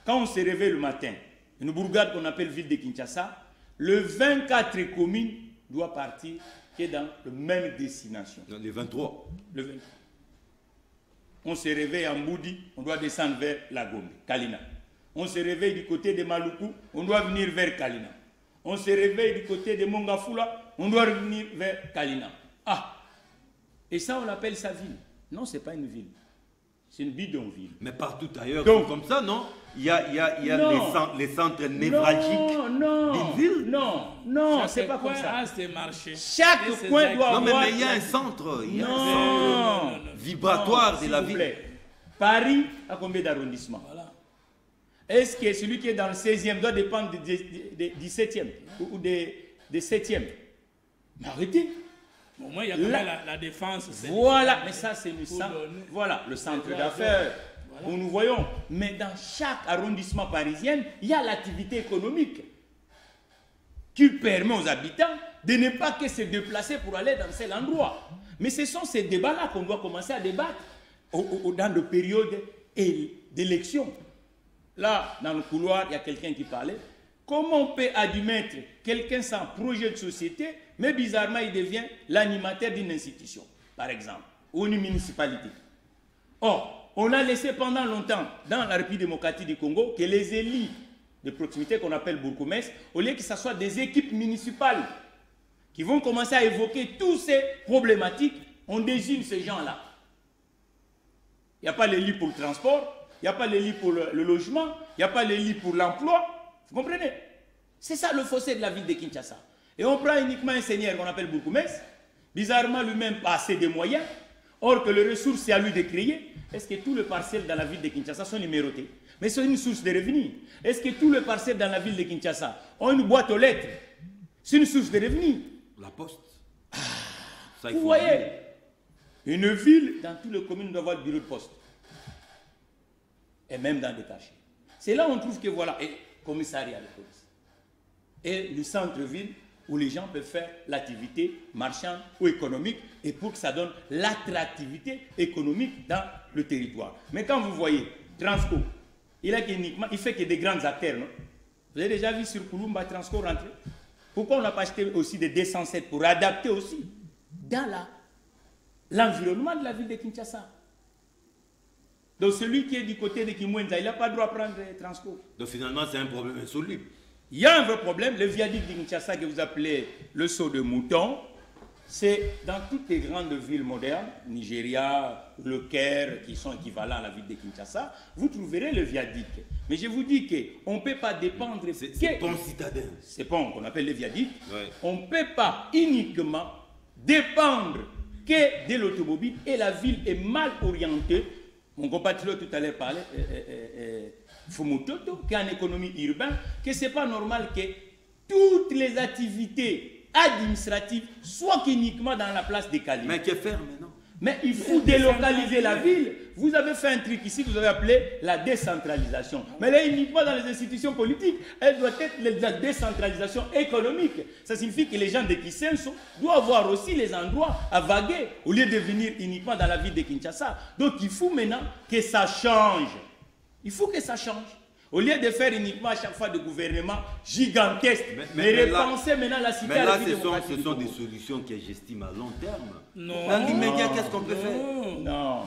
S3: quand on se réveille le matin, une bourgade qu'on appelle ville de Kinshasa, le 24 communes doit partir qui est dans la même destination.
S1: Dans les 23.
S3: Le 23. On se réveille en Boudi, on doit descendre vers la Gombe, Kalina. On se réveille du côté de Maluku, on doit venir vers Kalina. On se réveille du côté de Mongafula, on doit revenir vers Kalina. Ah, et ça on appelle ça ville. Non, c'est pas une ville. C'est une bidonville.
S1: Mais partout ailleurs,
S3: Donc,
S1: comme ça, non? Il y a
S3: non.
S1: les centres névralgiques d'une ville.
S3: Non, c'est pas comme ça.
S4: C'est marché.
S3: Chaque coin doit
S1: Non,
S3: avoir...
S1: mais il y a un centre. Il y a un
S3: Non.
S1: centre vibratoire de
S3: S'il
S1: la
S3: vous
S1: ville.
S3: plaît. Paris a combien d'arrondissements?
S4: Voilà.
S3: Est-ce que celui qui est dans le 16e doit dépendre du 17e ou des 7e? Mais arrêtez.
S4: Au moins, il y a quand même la défense.
S3: Voilà, mais ça c'est le
S4: Pour
S3: centre.
S4: donner-
S3: Voilà, le centre
S4: Voilà.
S3: d'affaires
S4: Voilà.
S3: où nous voyons. Mais dans chaque arrondissement parisien, il y a l'activité économique qui permet aux habitants de ne pas que se déplacer pour aller dans cet endroit. Mais ce sont ces débats-là qu'on doit commencer à débattre dans le période d'élection. Là, dans le couloir, il y a quelqu'un qui parlait. Comment on peut admettre quelqu'un sans projet de société, mais bizarrement, il devient l'animateur d'une institution, par exemple, ou une municipalité. Or, on a laissé pendant longtemps, dans la République démocratique du Congo, que les élites de proximité qu'on appelle bourgmestres, au lieu que ce soit des équipes municipales qui vont commencer à évoquer toutes ces problématiques, on désigne ces gens-là. Il n'y a pas les lits pour le transport, il n'y a pas les lits pour le logement, il n'y a pas les lits pour l'emploi. Vous comprenez? C'est ça le fossé de la ville de Kinshasa. Et on prend uniquement un seigneur qu'on appelle bourgmestre, bizarrement lui-même pas assez de moyens, or que les ressources c'est à lui de créer. Est-ce que tous les parcelles dans la ville de Kinshasa sont numérotés? Mais c'est une source de revenus. Est-ce que tous les parcelles dans la ville de Kinshasa ont une boîte aux lettres? C'est une source de revenus.
S1: La poste. Ça, il
S3: Vous
S1: faut
S3: voyez,
S1: dire.
S3: une ville, dans toutes les communes, doit avoir le bureau de poste. Et même dans des cachets. C'est là où on trouve que voilà, et commissariat de police. Et le centre-ville où les gens peuvent faire l'activité marchande ou économique et pour que ça donne l'attractivité économique dans le territoire. Mais quand vous voyez Transco, il fait que des grands acteurs, non? Vous avez déjà vu sur Kulumba Transco rentrer? Pourquoi on n'a pas acheté aussi des 207 pour adapter aussi dans l'environnement de la ville de Kinshasa? Donc celui qui est du côté de Kimwenza, il n'a pas le droit de prendre Transco.
S1: Donc finalement, c'est un problème insoluble.
S3: Il y a un vrai problème. Le viaduc de Kinshasa que vous appelez le saut de mouton, c'est dans toutes les grandes villes modernes, Nigeria, le Caire, qui sont équivalents à la ville de Kinshasa, vous trouverez le viaduc. Mais je vous dis qu'on ne peut pas dépendre...
S1: C'est pont citadin.
S3: C'est pont qu'on appelle le viaduc.
S1: Ouais.
S3: On ne peut pas uniquement dépendre que de l'automobile et la ville est mal orientée. Mon compatriote tout à l'heure parlait, Fumutoto, qui est en économie urbaine, que ce n'est pas normal que toutes les activités administratives soient uniquement dans la place des Cali.
S1: Mais que faire maintenant?
S3: Mais il faut délocaliser la ville. Vous avez fait un truc ici que vous avez appelé la décentralisation. Mais là, uniquement dans les institutions politiques, elle doit être la décentralisation économique. Ça signifie que les gens de Kisenso doivent avoir aussi les endroits à vaguer au lieu de venir uniquement dans la ville de Kinshasa. Donc il faut maintenant que ça change. Il faut que ça change. Au lieu de faire uniquement à chaque fois des gouvernements gigantesques, mais repenser maintenant la cité
S1: mais là,
S3: à la ville démocratique.
S1: ce sont des solutions que j'estime à long terme.
S4: Non.
S1: Dans l'immédiat, qu'est-ce qu'on peut faire?
S3: Non.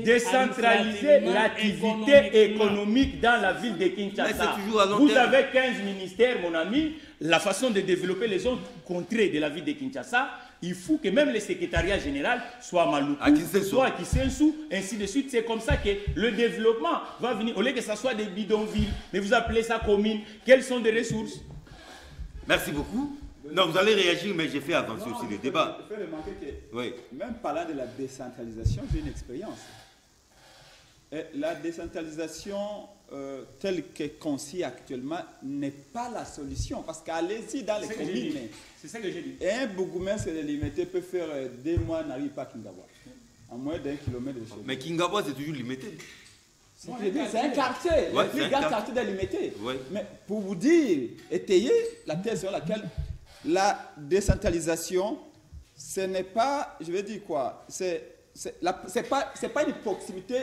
S4: Décentraliser
S3: l'activité économique dans la ville de Kinshasa.
S1: Mais c'est toujours à long
S3: Vous
S1: terme.
S3: avez 15 ministères, mon ami. La façon de développer les autres contrées de la ville de Kinshasa, il faut que même le secrétariat général soit à Maluku,
S1: À Kisenso.
S3: soit à Kisensu, ainsi de suite. C'est comme ça que le développement va venir. Au lieu que ce soit des bidonvilles, mais vous appelez ça commune. Quelles sont les ressources?
S1: Merci beaucoup. Non, vous allez réagir, mais j'ai fait avancer aussi le débat.
S2: Il faut remarquer que,
S1: Oui.
S2: même parlant de la décentralisation, j'ai une expérience. Et la décentralisation telle qu'elle est conçue actuellement n'est pas la solution. Parce qu'allez-y dans les
S3: C'est ce que j'ai
S2: communes.
S3: dit. C'est ça que j'ai dit.
S2: Et un bourgmestre limité peut faire 2 mois, n'arrive pas à Kingawa. À moins d'1 kilomètre de chez lui.
S1: Mais Kingawa, c'est toujours limité.
S2: C'est un quartier,
S1: Ouais,
S2: le
S1: c'est
S2: plus
S1: un
S2: grand
S1: quartier.
S2: quartier de limité.
S1: Ouais.
S2: Mais pour vous dire, étayer la thèse sur laquelle la décentralisation, ce n'est pas, je vais dire quoi, c'est pas une proximité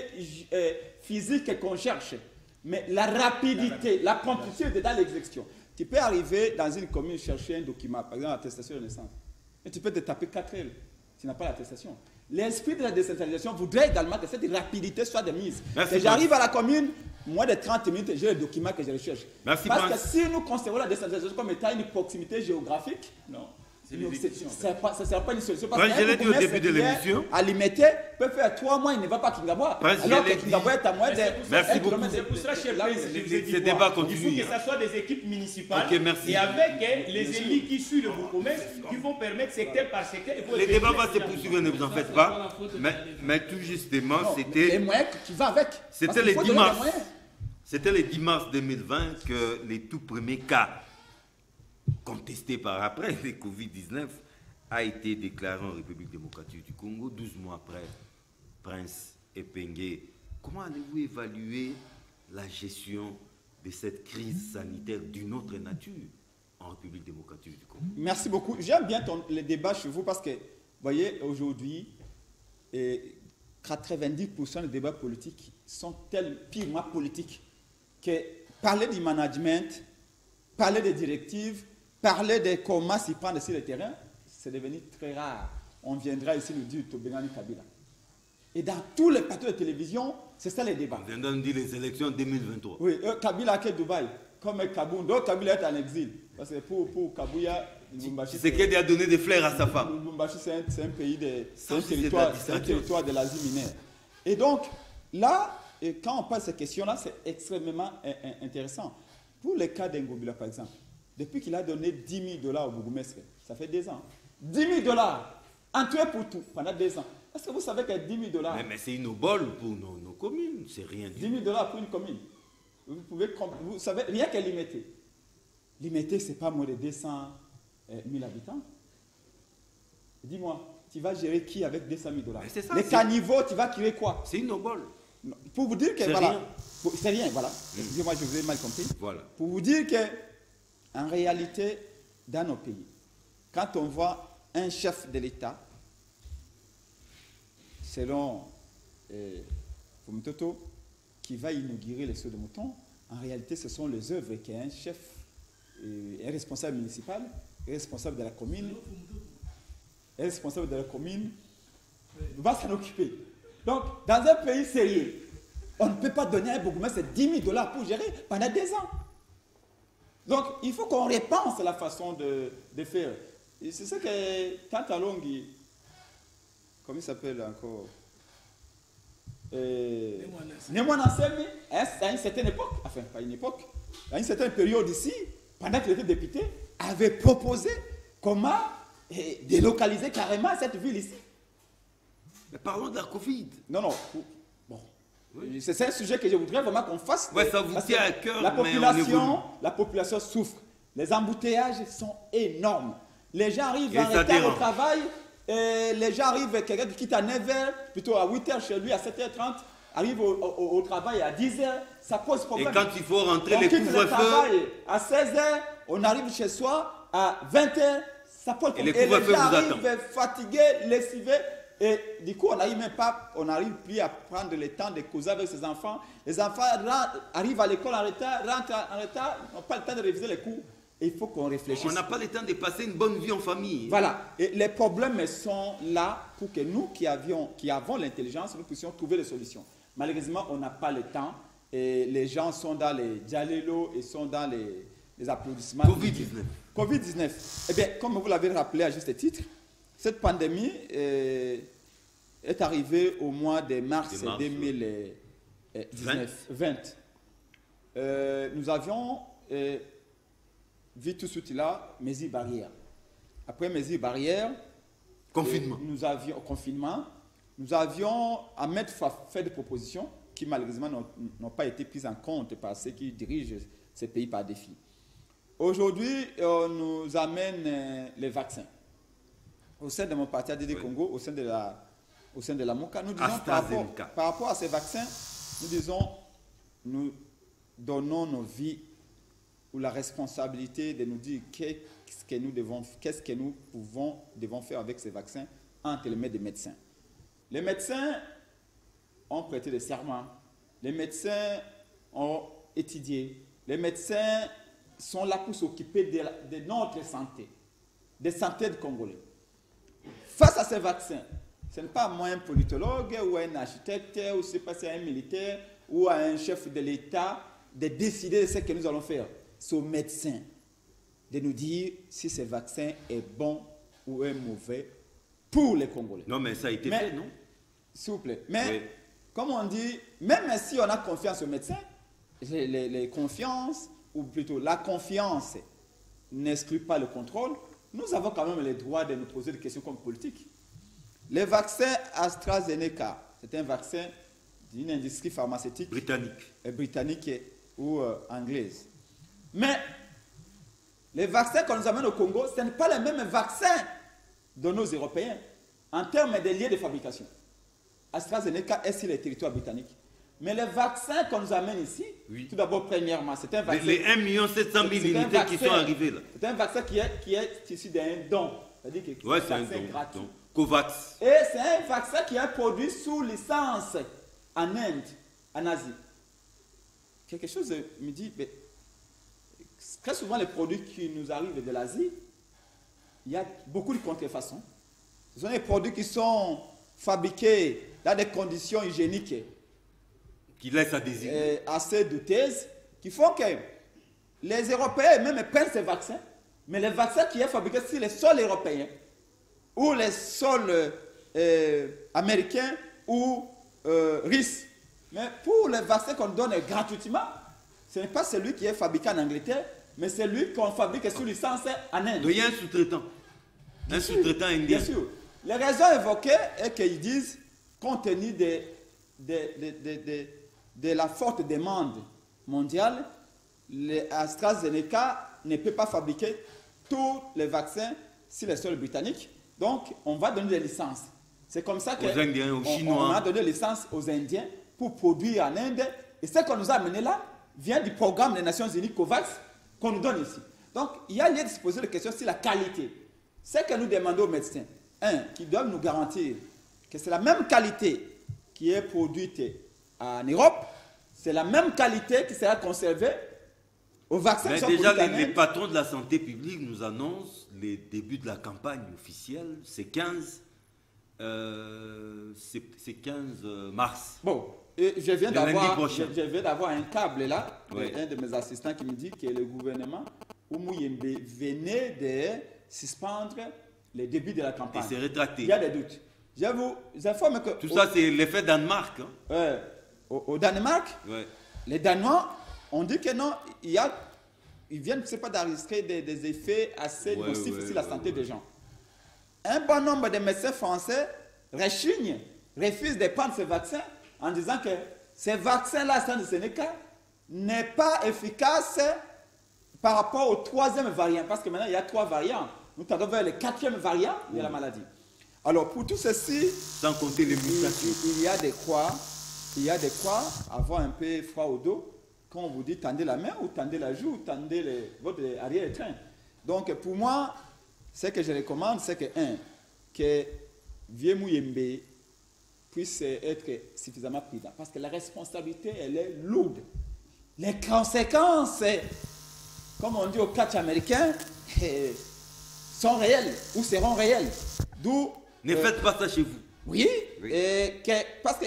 S2: physique qu'on cherche, mais la rapidité, la promptitude dans l'exécution. Tu peux arriver dans une commune chercher un document, par exemple l'attestation de naissance, et tu peux te taper 4 heures, tu n'as pas l'attestation. L'esprit de la décentralisation voudrait également que cette rapidité soit de mise.
S1: Merci,
S2: Que j'arrive à la commune, moins de 30 minutes, j'ai les documents que je recherche.
S1: Merci,
S2: Parce
S1: Prince.
S2: que si nous considérons la décentralisation comme étant une proximité géographique,
S3: Non, c'est
S2: non,
S3: les élections.
S2: ça ne sera pas une solution.
S1: Prince, je l'ai dit au début de
S2: qui est
S1: l'émission.
S2: à Limité peut faire 3 mois, il ne va pas à Kingaboa.
S1: Prince,
S2: Alors
S1: je
S2: que
S1: l'ai dit.
S2: Kingaboa est à moins de.
S1: Merci
S2: 1
S1: beaucoup.
S2: kilomètre
S3: C'est pour ça, cher
S2: là où
S3: Prince,
S2: il est.
S3: je vous ai dit
S1: Ces
S3: quoi.
S1: débats
S3: Il faut
S1: continuent,
S3: que ça soit des équipes municipales
S1: Ok, merci.
S3: et avec les élus qui suivent le bourgmestre qui vont permettre secteur par secteur.
S1: Les débats vont se poursuivre, ne vous en faites pas. Mais tout justement,
S2: Non, les
S1: c'était
S2: moyens qui vont avec.
S1: C'était
S2: Parce qu'il
S1: le
S2: faut
S1: 10
S2: donner les
S1: mars.
S2: moyens.
S1: C'était le 10 mars 2020 que les tout premiers cas contestés par après le Covid-19 a été déclaré en République démocratique du Congo 12 mois après Prince Epengue. Comment allez-vous évaluer la gestion de cette crise sanitaire d'une autre nature en République démocratique du Congo?
S2: Merci beaucoup. J'aime bien les débats chez vous parce que, vous voyez, aujourd'hui, 90% des débats politiques sont purement politiques que parler du management, parler des directives, parler de comment s'y prendre sur le terrain, c'est devenu très rare. On viendra ici nous dire Tobengani Kabila. Et dans tous les plateaux de télévision, c'est ça les débats.
S1: On vient de nous dire les élections 2023.
S2: Oui, Kabila est à Dubaï, comme Kaboun. Donc Kabila est en exil. Parce que pour Kabouya, Lubumbashi,
S1: C'est qu'il a donné des fleurs à sa femme.
S2: Lubumbashi, c'est un pays, c'est un
S1: aussi, c'est de
S2: territoire,
S1: la
S2: c'est un
S1: dictature.
S2: territoire de l'Asie mineure. Et donc, là, quand on parle de ces questions-là, c'est extrêmement intéressant. Pour le cas d'Ngobila, par exemple, depuis qu'il a donné 10 000 $ au bourgmestre, ça fait 2 ans. 10 000 $, en tout et pour tout, pendant 2 ans. Est-ce que vous savez que 10 000 $,
S1: Mais c'est une obole pour nos communes, c'est rien du
S2: 10 000 $ pour une commune, vous savez, rien qu'à Limité. Limité, ce n'est pas moins de 200 000 habitants. Dis-moi, tu vas gérer qui avec 200 000 $?
S1: Mais c'est ça,
S2: Les
S1: c'est-
S2: caniveaux, tu vas créer quoi?
S1: C'est une obole.
S2: Non, pour vous dire que,
S1: C'est
S2: voilà,
S1: rien.
S2: c'est rien, voilà. Excusez-moi, je vous ai mal compris.
S1: Voilà.
S2: Pour vous dire que, en réalité, dans nos pays, quand on voit un chef de l'État, selon Fumitoto, qui va inaugurer les sauts de mouton, en réalité, ce sont les œuvres qu'un chef, un responsable municipal, un responsable de la commune, va s'en occuper. Donc, dans un pays sérieux, on ne peut pas donner à un bourgmestre 10 000 $ pour gérer pendant 2 ans. Donc, il faut qu'on repense la façon de faire. Et c'est ça que Tanta Longi, comment il s'appelle encore Némoine Ansemi, à une certaine époque, enfin pas une époque, à une certaine période ici, pendant qu'il était député, avait proposé comment délocaliser carrément cette ville ici.
S1: Mais parlons de la Covid.
S2: Non, non. Bon. C'est un sujet que je voudrais vraiment qu'on fasse.
S1: Ouais, ça vous
S2: parce
S1: tient
S2: que
S1: à cœur,
S2: la
S1: mais on
S2: population,
S1: évolue.
S2: la population souffre. Les embouteillages sont énormes. Les gens arrivent
S1: Et
S2: en
S1: ça
S2: retard
S1: dérange.
S2: au travail. Et les gens arrivent, quelqu'un qui quitte à 9h, plutôt à 8h chez lui, à 7h30, arrive au travail à 10h. Ça pose
S1: Et
S2: problème.
S1: quand il faut rentrer
S2: On
S1: les
S2: quitte le
S1: couvre-feux,
S2: travail à 16h, on arrive chez soi à 20h, ça pose
S1: Et les
S2: problème.
S1: couvre-feux
S2: gens
S1: vous
S2: arrivent fatigués, lessivés. Et du coup, on n'arrive plus à prendre le temps de causer avec ses enfants. Les enfants arrivent à l'école en retard, rentrent en retard, n'ont pas le temps de réviser les cours. Et il faut qu'on réfléchisse.
S1: on n'a pas le temps de passer une bonne vie en famille.
S2: Voilà. Et les problèmes sont là pour que nous qui avons l'intelligence, nous puissions trouver des solutions. Malheureusement, on n'a pas le temps. Et les gens sont dans les dialélos et sont dans les applaudissements.
S1: Covid-19.
S2: Covid-19. Eh bien, comme vous l'avez rappelé à juste titre, cette pandémie est arrivée au mois de mars 2020. Nous avions vu tout de suite là, mesures barrières. Après mesures barrières,
S1: Confinement.
S2: nous avions à mettre fait des propositions qui malheureusement n'ont pas été prises en compte par ceux qui dirigent ces pays par défi. Aujourd'hui, on nous amène les vaccins. Au sein de mon parti ADD Congo, au sein de la MOCA, nous disons par rapport à ces vaccins, nous disons, nous donnons nos vies ou la responsabilité de nous dire qu'est-ce que nous devons faire avec ces vaccins entre les mains des médecins. Les médecins ont prêté des serments, les médecins ont étudié, les médecins sont là pour s'occuper de notre santé, de santé des Congolais. Face à ces vaccins, ce n'est pas moi un politologue ou un architecte ou c'est pas un militaire ou à un chef de l'État de décider de ce que nous allons faire. C'est aux médecins de nous dire si ce vaccin est bon ou est mauvais pour les Congolais.
S1: Non, mais ça a été fait, non?
S2: S'il vous plaît. Mais,
S1: oui.
S2: comme on dit, même si on a confiance aux médecins, les confiances, ou plutôt la confiance n'exclut pas le contrôle, nous avons quand même le droit de nous poser des questions comme politiques. Le vaccin AstraZeneca, c'est un vaccin d'une industrie pharmaceutique britannique ou anglaise. Mais les vaccins qu'on nous amène au Congo, ce n'est pas les mêmes vaccins de nos Européens en termes de lieux de fabrication. AstraZeneca est sur les territoires britanniques. Mais les vaccins qu'on nous amène ici, oui. Tout d'abord, premièrement, c'est un vaccin...
S1: Les 1 700 000 unités qui sont arrivées là.
S2: C'est un vaccin qui est issu d'un don. C'est-à-dire que
S1: c'est un don gratuit. COVAX.
S2: Et c'est un vaccin qui est produit sous licence en Inde, en Asie. Quelque chose me dit... Mais, très souvent, les produits qui nous arrivent de l'Asie, il y a beaucoup de contrefaçons. Ce sont des produits qui sont fabriqués dans des conditions hygiéniques
S1: qui laissent à désirer.
S2: Assez douteuses, qui font que les Européens même prennent ces vaccins, mais les vaccins qui sont fabriqués sur les sols européens ou les sols américains ou russes. Mais pour les vaccins qu'on donne gratuitement, ce n'est pas celui qui est fabriqué en Angleterre, mais celui qu'on fabrique sous licence en Inde.
S1: Donc il y a un sous-traitant. Un sous-traitant indien.
S2: Bien sûr. Les raisons évoquées est qu'ils disent, compte tenu de la forte demande mondiale, AstraZeneca ne peut pas fabriquer tous les vaccins sur les sols britanniques. Donc, on va donner des licences. C'est comme ça
S1: aux Indiens, aux Chinois.
S2: On a donné des licences aux Indiens pour produire en Inde. Et ce qu'on nous a amené là vient du programme des Nations Unies COVAX qu'on nous donne ici. Donc, il y a lieu de se poser la question sur la qualité. Ce que nous demandons aux médecins, qui doivent nous garantir que c'est la même qualité qui est produite en Europe, c'est la même qualité qui sera conservée au vaccin.
S1: Mais déjà, les patrons de la santé publique nous annoncent les débuts de la campagne officielle, c'est 15 mars.
S2: Bon, et je viens d'avoir un câble là, oui. Un de mes assistants qui me dit que le gouvernement Oumuyembe venait de suspendre les débuts de la campagne.
S1: Et c'est rétracté. Il
S2: y a des doutes. Je vous informe que...
S1: Tout ça, c'est l'effet Danemark.
S2: Hein? Au Danemark, les Danois ont dit que non, ils viennent, je sais pas, d'enregistrer des effets assez nocifs sur la santé des gens. Un bon nombre de médecins français rechignent, refusent de prendre ce vaccin en disant que ce vaccin-là, AstraZeneca, n'est pas efficace par rapport au 3e variant. Parce que maintenant, il y a 3 variants. Nous tendons vers le 4e variant de la maladie. Alors, pour tout ceci,
S1: sans compter les mutations,
S2: il y a des quoi avoir un peu froid au dos quand on vous dit tendez la main ou tendez la joue ou tendez votre arrière-train. Donc, pour moi, ce que je recommande, c'est que Vieux Mouyembe puisse être suffisamment prudent. Parce que la responsabilité, elle est lourde. Les conséquences, comme on dit au catch américain, sont réelles ou seront réelles. D'où...
S1: Ne faites pas ça chez vous.
S2: Oui. Parce que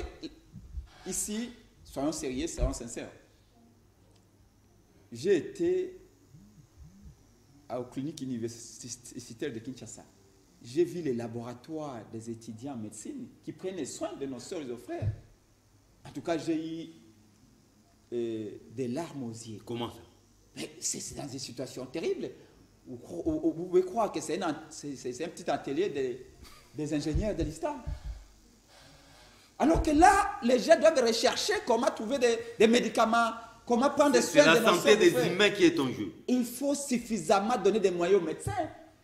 S2: ici, soyons sérieux, soyons sincères. J'ai été aux cliniques universitaires de Kinshasa. J'ai vu les laboratoires des étudiants en médecine qui prennent soin de nos sœurs et nos frères. En tout cas, j'ai eu des larmes aux yeux.
S1: Comment ça?
S2: Mais c'est dans des situations terribles. Vous pouvez croire que c'est un petit atelier des ingénieurs de l'ISTAM. Alors que là, les gens doivent rechercher comment trouver des médicaments, comment prendre des soins de nos
S1: soeurs. C'est la santé des humains qui est en jeu.
S2: Il faut suffisamment donner des moyens aux médecins.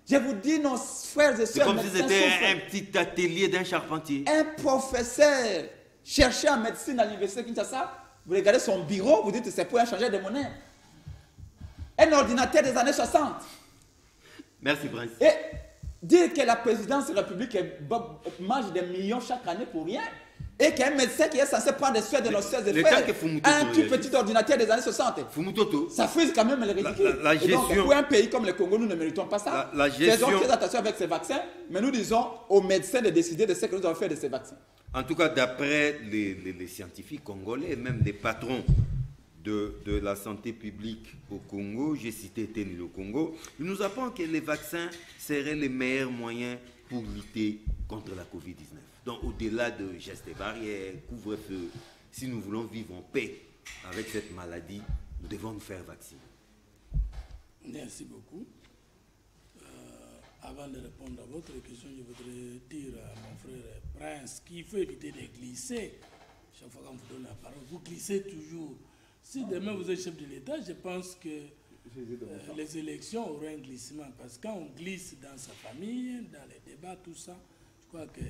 S2: Je vous dis, nos frères et sœurs.
S1: C'est comme si c'était un petit atelier d'un charpentier.
S2: Un professeur cherché en médecine à l'université de Kinshasa, vous regardez son bureau, vous dites que c'est pour changer de monnaie. Un ordinateur des années 60.
S1: Merci, Prince.
S2: Et dire que la présidence de la République mange des millions chaque année pour rien, et qu'un médecin qui est censé prendre des soins de nos soeurs et frères a un tout petit ordinateur des années 60. Ça fait quand même le ridicule. Et donc, pour un pays comme le Congo, nous ne méritons pas ça. Faisons très attention avec ces vaccins, mais nous disons aux médecins de décider de ce que nous allons faire de ces vaccins.
S1: En tout cas, d'après les scientifiques congolais, et même les patrons de la santé publique au Congo, j'ai cité Teni le Congo, ils nous apprennent que les vaccins seraient les meilleurs moyens pour lutter contre la Covid-19. Donc, au-delà de gestes barrières, couvre-feu, si nous voulons vivre en paix avec cette maladie, nous devons nous faire vacciner.
S4: Merci beaucoup. Avant de répondre à votre question, je voudrais dire à mon frère Prince qu'il faut éviter de glisser. Chaque fois qu'on vous donne la parole, vous glissez toujours. Si demain vous êtes chef de l'État, je pense que les élections auront un glissement. Parce que quand on glisse dans sa famille, dans les débats, tout ça, je crois qu'à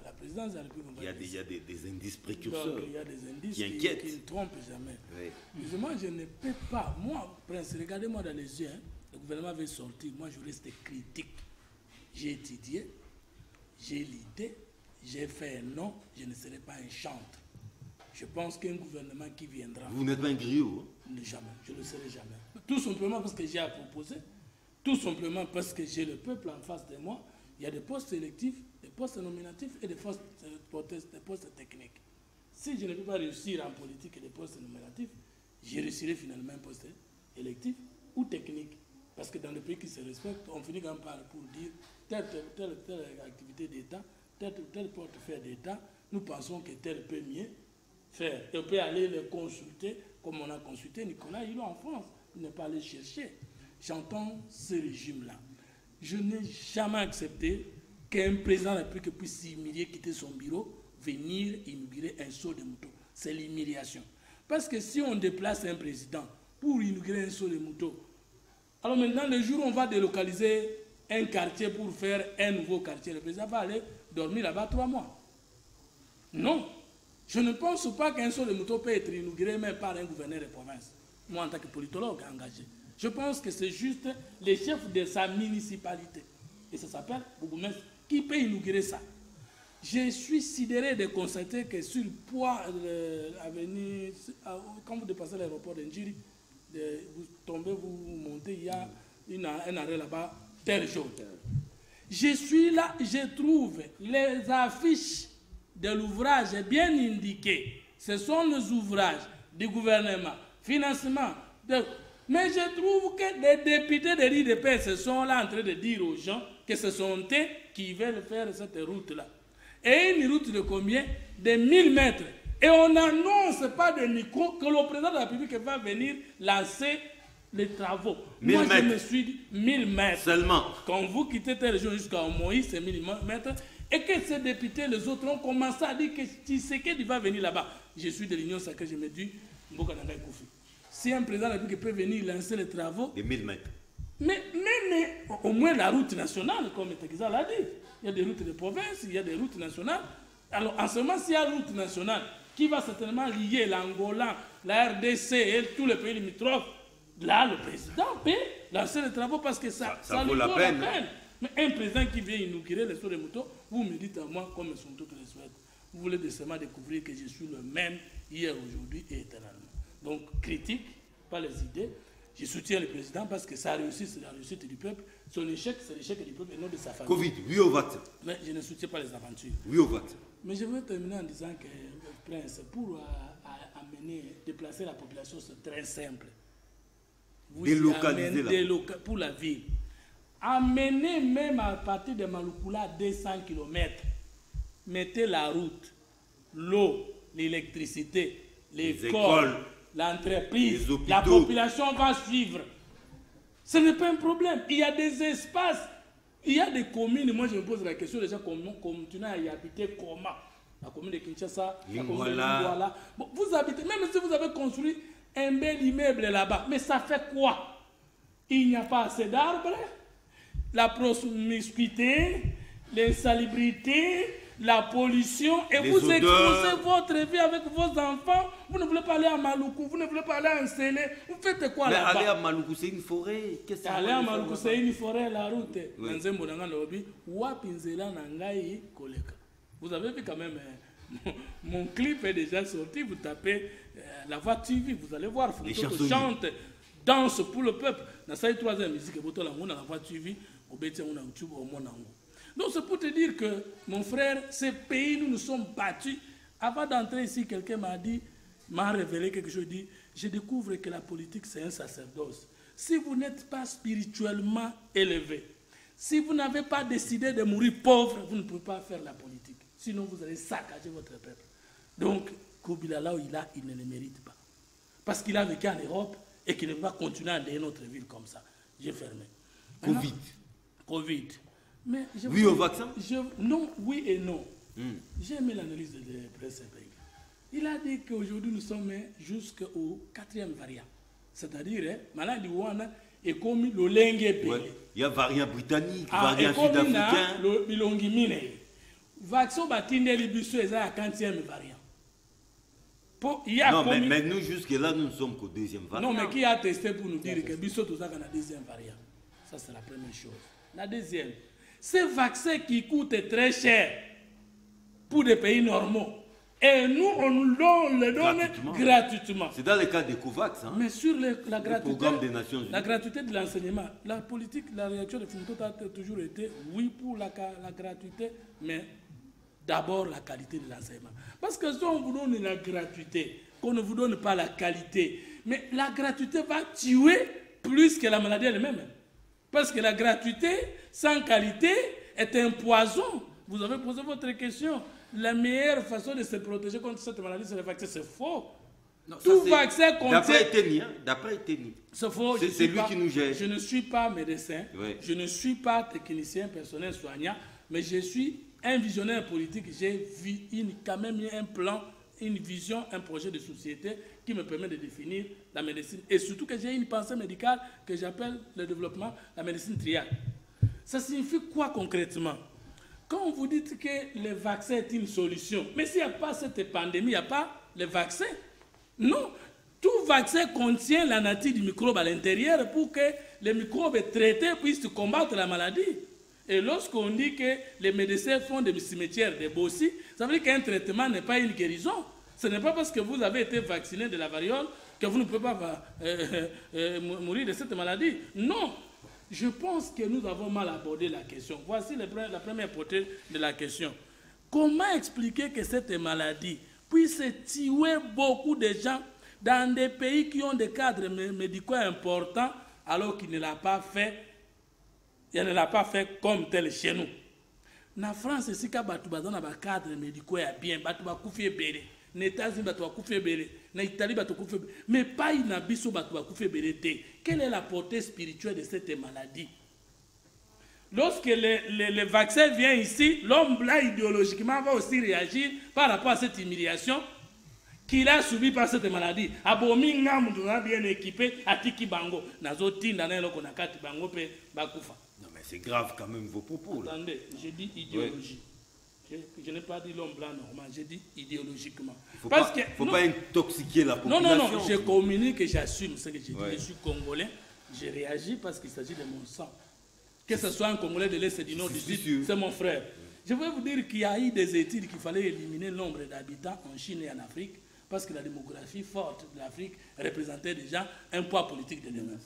S4: la présidence de la République,
S1: il y a des indices précurseurs.
S4: Donc, il y a des indices qui ne trompent jamais.
S1: Oui.
S4: Moi, je ne peux pas. Moi, Prince, regardez-moi dans les yeux. Hein, le gouvernement avait sorti. Moi, je reste critique. J'ai étudié, j'ai l'idée, j'ai fait un nom, je ne serai pas un chantre. Je pense qu'un gouvernement qui viendra...
S1: Vous n'êtes pas un griot, hein?
S4: Jamais, je ne le serai jamais. Tout simplement parce que j'ai à proposer, tout simplement parce que j'ai le peuple en face de moi. Il y a des postes électifs, des postes nominatifs et des postes techniques. Si je ne peux pas réussir en politique et des postes nominatifs, je réussirai finalement un poste électif ou technique. Parce que dans les pays qui se respectent, on finit quand même par pour dire telle activité d'État, tel portefeuille d'État, nous pensons que tel peut mieux faire. Et on peut aller le consulter, comme on a consulté Nicolas Hulot en France. Il n'est pas allé chercher. J'entends ce régime-là. Je n'ai jamais accepté qu'un président de la République puisse s'humilier, quitter son bureau, venir inaugurer un saut de moto. C'est l'humiliation. Parce que si on déplace un président pour inaugurer un saut de moto, alors maintenant, le jour où on va délocaliser un quartier pour faire un nouveau quartier, le président va aller dormir là-bas 3 mois. Non. Je ne pense pas qu'un saut de moto peut être inauguré même par un gouverneur de province. Moi, en tant que politologue engagé. Je pense que c'est juste le chef de sa municipalité. Et ça s'appelle Bourgmestre. Qui peut inaugurer ça? Je suis sidéré de constater que sur le poids avenue, quand vous dépassez l'aéroport d'Ndjiri, vous tombez, vous montez, il y a un arrêt là-bas, tel jour. Je suis là, je trouve les affiches de l'ouvrage bien indiquées. Ce sont les ouvrages du gouvernement, financement. Mais je trouve que les députés de l'IDP sont là en train de dire aux gens que ce sont eux qui veulent faire cette route-là. Et une route de combien? De 1000 mètres. Et on n'annonce pas de micro que le président de la République va venir lancer les travaux.
S1: 1000
S4: Moi,
S1: mètres.
S4: je me suis dit 1000 mètres.
S1: Seulement.
S4: Quand vous quittez telle région jusqu'à Moïse, c'est 1000 mètres. Et que ces députés, les autres, ont commencé à dire que Tshisekedi va venir là-bas. Je suis de l'Union sacrée, je me dis, Mbokananga Koufi. Si un président de la République peut venir lancer les travaux.
S1: De 1000 mètres.
S4: Mais au moins la route nationale, comme Tekiza l'a dit. Il y a des routes de province, il y a des routes nationales. Alors, en ce moment, s'il y a une route nationale qui va certainement lier l'Angola, la RDC et tous les pays limitrophes, là, le président peut lancer les travaux parce que ça
S1: vaut la peine.
S4: Mais un président qui vient inaugurer les sauts de moto, vous me dites à moi, comme sont toutes les souhaites, vous voulez seulement découvrir que je suis le même hier, aujourd'hui et éternellement. Donc, critique, pas les idées. Je soutiens le président parce que sa réussite, c'est la réussite du peuple. Son échec, c'est l'échec du peuple et non de sa famille.
S1: Covid, oui au vote.
S4: Mais je ne soutiens pas les aventures.
S1: Oui au vote.
S4: Mais je veux terminer en disant que, Prince, pour déplacer la population, c'est très simple. Vous
S1: Délocaliser
S4: pour la ville. Amenez même à partir de Malukula 200 km. Mettez la route, l'eau, l'électricité, les écoles, l'entreprise, la population va suivre. Ce n'est pas un problème. Il y a des espaces, il y a des communes. Moi, je me pose la question déjà comment continuer à y habiter comment? La commune de Kinshasa, la commune de Lingouala. Bon, vous habitez, même si vous avez construit un bel immeuble là-bas, mais ça fait quoi? Il n'y a pas assez d'arbres, la promiscuité, l'insalubrité, la pollution, et vous exposez votre vie avec vos enfants. Vous ne voulez pas aller à Maluku, vous ne voulez pas aller à Nsélé. Vous faites quoi là-bas?
S1: Mais aller à Maluku, c'est une forêt. Qu'est-ce que
S4: aller à Maluku, c'est une forêt, la route. Vous avez vu quand même, mon clip est déjà sorti. Vous tapez la voix TV, vous allez voir. Fontoto chante, danse pour le peuple. Dans cette troisième musique, la voix TV, au YouTube, au Monango. Donc c'est pour te dire que, mon frère, ces pays, nous nous sommes battus. Avant d'entrer ici, quelqu'un m'a révélé quelque chose, dit, je découvre que la politique, c'est un sacerdoce. Si vous n'êtes pas spirituellement élevé, si vous n'avez pas décidé de mourir pauvre, vous ne pouvez pas faire la politique. Sinon, vous allez saccager votre peuple. Donc, Kabila, là où il ne le mérite pas. Parce qu'il a vécu en Europe et qu'il ne va pas continuer à aller notre ville comme ça. J'ai fermé. Covid. Mais
S1: oui au vaccin?
S4: Non, oui et non. J'ai aimé l'analyse de Presse. Il a dit qu'aujourd'hui, nous sommes jusqu'au 4e variant. C'est-à-dire, maladie Wana est comme le lengue.
S1: Il y a variant britannique, variant sud-africain.
S4: Le vaccin batinde l'ibussu est à 40e variant.
S1: Non, mais nous, jusque-là, nous ne sommes qu'au 2e variant.
S4: Non, mais qui a testé pour nous dire que Bissot tout ça qu'on a 2e variant? Ça, c'est la première chose. La deuxième, ces vaccins qui coûtent très cher pour des pays normaux. Et nous, on le donne gratuitement.
S1: C'est dans le cas des COVAX. Hein?
S4: Mais sur la gratuité,
S1: programme des Nations Unies.
S4: La gratuité de l'enseignement, la politique, la réaction de Funto a toujours été oui pour la gratuité, mais d'abord la qualité de l'enseignement. Parce que si on vous donne la gratuité, qu'on ne vous donne pas la qualité, mais la gratuité va tuer plus que la maladie elle-même. Parce que la gratuité sans qualité est un poison. Vous avez posé votre question. La meilleure façon de se protéger contre cette maladie, c'est le vaccin. C'est faux. Non, tout vaccin contient...
S1: D'après Eteni.
S4: C'est faux.
S1: C'est lui qui nous gère.
S4: Je ne suis pas médecin.
S1: Oui.
S4: Je ne suis pas technicien, personnel, soignant. Mais je suis un visionnaire politique. J'ai quand même un plan, une vision, un projet de société qui me permet de définir la médecine. Et surtout que j'ai une pensée médicale que j'appelle le développement, la médecine triade. Ça signifie quoi concrètement? Quand vous dites que le vaccin est une solution, mais s'il n'y a pas cette pandémie, il n'y a pas le vaccin. Non, tout vaccin contient la nature du microbe à l'intérieur pour que les microbes traités puissent combattre la maladie. Et lorsqu'on dit que les médecins font des cimetières, des bossis, ça veut dire qu'un traitement n'est pas une guérison. Ce n'est pas parce que vous avez été vacciné de la variole que vous ne pouvez pas mourir de cette maladie. Non. Je pense que nous avons mal abordé la question. Voici la première portée de la question. Comment expliquer que cette maladie puisse tuer beaucoup de gens dans des pays qui ont des cadres médicaux importants alors qu'il ne l'a pas fait, il ne l'a pas fait comme tel chez nous. En France, si on a des cadres médicaux bien, on a des aux États-Unis, en Italie, mais pas en Abisso, quelle est la portée spirituelle de cette maladie? Lorsque le vaccin vient ici, l'homme là idéologiquement va aussi réagir par rapport à cette humiliation qu'il a subie par cette maladie. Abominga muduna bien équipé, atiki bango, nazotinda na eloko na kati bango pe bakufa.
S1: Non mais c'est grave quand même vos propos.
S4: Attendez, j'ai dit idéologie. Oui. Je n'ai pas dit l'homme blanc normal, j'ai dit idéologiquement.
S1: Il ne faut pas intoxiquer la population.
S4: Non, je communique et j'assume ce que j'ai dit. Ouais. Je suis congolais, j'ai réagi parce qu'il s'agit de mon sang. Que ce soit un Congolais de l'Est et du Nord, du Sud, c'est mon frère. Je veux vous dire qu'il y a eu des études qu'il fallait éliminer le nombre d'habitants en Chine et en Afrique parce que la démographie forte de l'Afrique représentait déjà un poids politique de demain.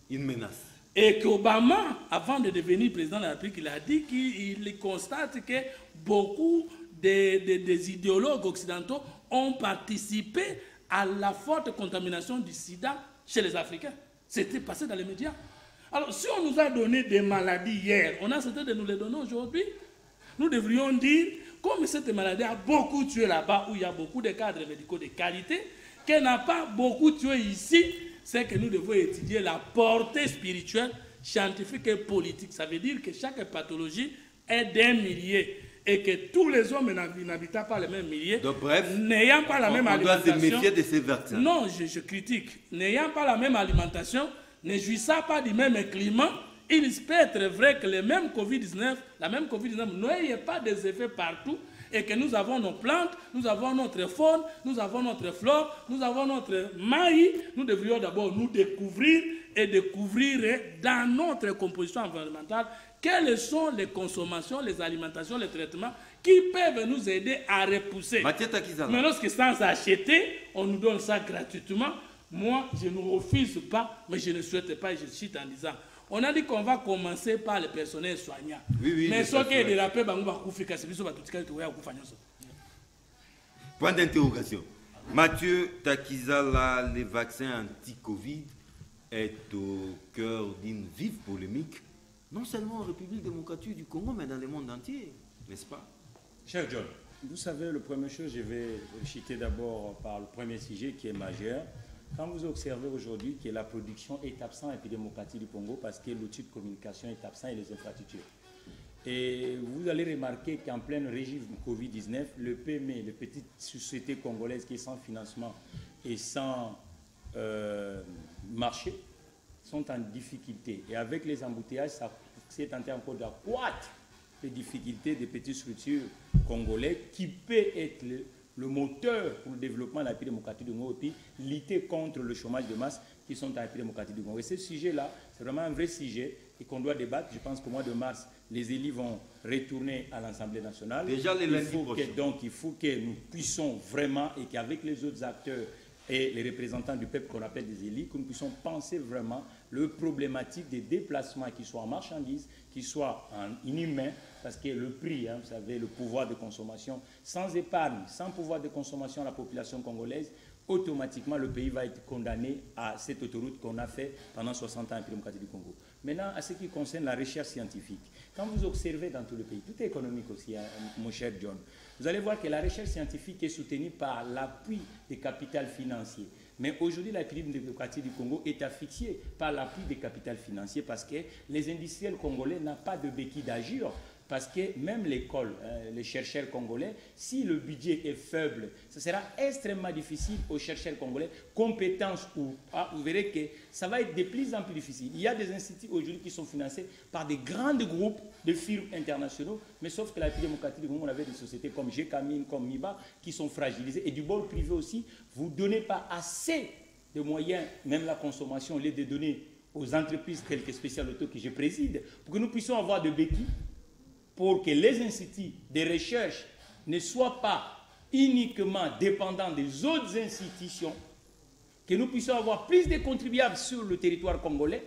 S1: Une menace.
S4: Et qu'Obama, avant de devenir président de la République, il a dit qu'il constate que beaucoup des idéologues occidentaux ont participé à la forte contamination du sida chez les Africains. C'était passé dans les médias. Alors, si on nous a donné des maladies hier, on a accepté de nous les donner aujourd'hui, nous devrions dire, comme cette maladie a beaucoup tué là-bas, où il y a beaucoup de cadres médicaux de qualité, qu'elle n'a pas beaucoup tué ici, c'est que nous devons étudier la portée spirituelle, scientifique et politique. Ça veut dire que chaque pathologie est d'un millier et que tous les hommes n'habitent pas le même millier.
S1: Donc bref,
S4: n'ayant pas la même alimentation.
S1: On doit se méfier de ces vaccins.
S4: Non, je critique. N'ayant pas la même alimentation, ne jouissant pas du même climat, il peut être vrai que la même COVID-19 n'ait pas des effets partout et que nous avons nos plantes, nous avons notre faune, nous avons notre flore, nous avons notre maïs. Nous devrions d'abord nous découvrir et découvrir dans notre composition environnementale quelles sont les consommations, les alimentations, les traitements qui peuvent nous aider à repousser. Mais lorsque sans acheter, on nous donne ça gratuitement, moi je ne refuse pas, mais je ne souhaite pas et je cite en disant On a dit qu'on va commencer par le personnel soignant.
S1: Oui,
S4: mais ce qui est de la paix,
S1: point d'interrogation. Mathieu Takizala, les vaccins anti-Covid est au cœur d'une vive polémique, non seulement en République démocratique du Congo, mais dans le monde entier, n'est-ce pas?
S3: Cher John, vous savez, la première chose, je vais citer d'abord par le premier sujet qui est majeur. Quand vous observez aujourd'hui que la production est absente en République démocratique du Congo parce que l'outil de communication est absent et les infrastructures. Et vous allez remarquer qu'en plein régime Covid-19, le PME, les petites sociétés congolaises qui sont sans financement et sans marché, sont en difficulté. Et avec les embouteillages, ça s'est tenté encore d'accroître les difficultés des petites structures congolaises qui peut être le moteur pour le développement de la République démocratique du Congo et puis lutter contre le chômage de masse qui sont en République démocratique du Congo. Et ce sujet-là, c'est vraiment un vrai sujet et qu'on doit débattre. Je pense qu'au mois de mars, les élus vont retourner à l'Assemblée nationale.
S1: Déjà les lundis prochains.
S3: Donc il faut que nous puissions vraiment, et qu'avec les autres acteurs et les représentants du peuple qu'on appelle des élus, que nous puissions penser vraiment le problématique des déplacements qui soient en marchandises, qui soient en inhumains, parce que le prix, vous savez, le pouvoir de consommation, sans épargne, sans pouvoir de consommation à la population congolaise, automatiquement le pays va être condamné à cette autoroute qu'on a fait pendant 60 ans en démocratie du Congo. Maintenant, à ce qui concerne la recherche scientifique, quand vous observez dans tout le pays, tout est économique aussi, hein, mon cher John, vous allez voir que la recherche scientifique est soutenue par l'appui des capitals financiers. Mais aujourd'hui, la République démocratique du Congo est asphyxiée par l'appui des capitals financiers parce que les industriels congolais n'ont pas de béquille d'agir. Parce que même l'école, les chercheurs congolais, si le budget est faible, ce sera extrêmement difficile aux chercheurs congolais, compétences ou pas, vous verrez que ça va être de plus en plus difficile. Il y a des instituts aujourd'hui qui sont financés par des grands groupes de firmes internationaux, mais sauf que la République démocratique du Congo, on avait des sociétés comme GKMIN, comme MIBA, qui sont fragilisées. Et du bord privé aussi, vous ne donnez pas assez de moyens, même la consommation, au lieu de donner aux entreprises telles que Special Auto que je préside, pour que nous puissions avoir de béquilles, pour que les instituts de recherche ne soient pas uniquement dépendants des autres institutions, que nous puissions avoir plus de contribuables sur le territoire congolais.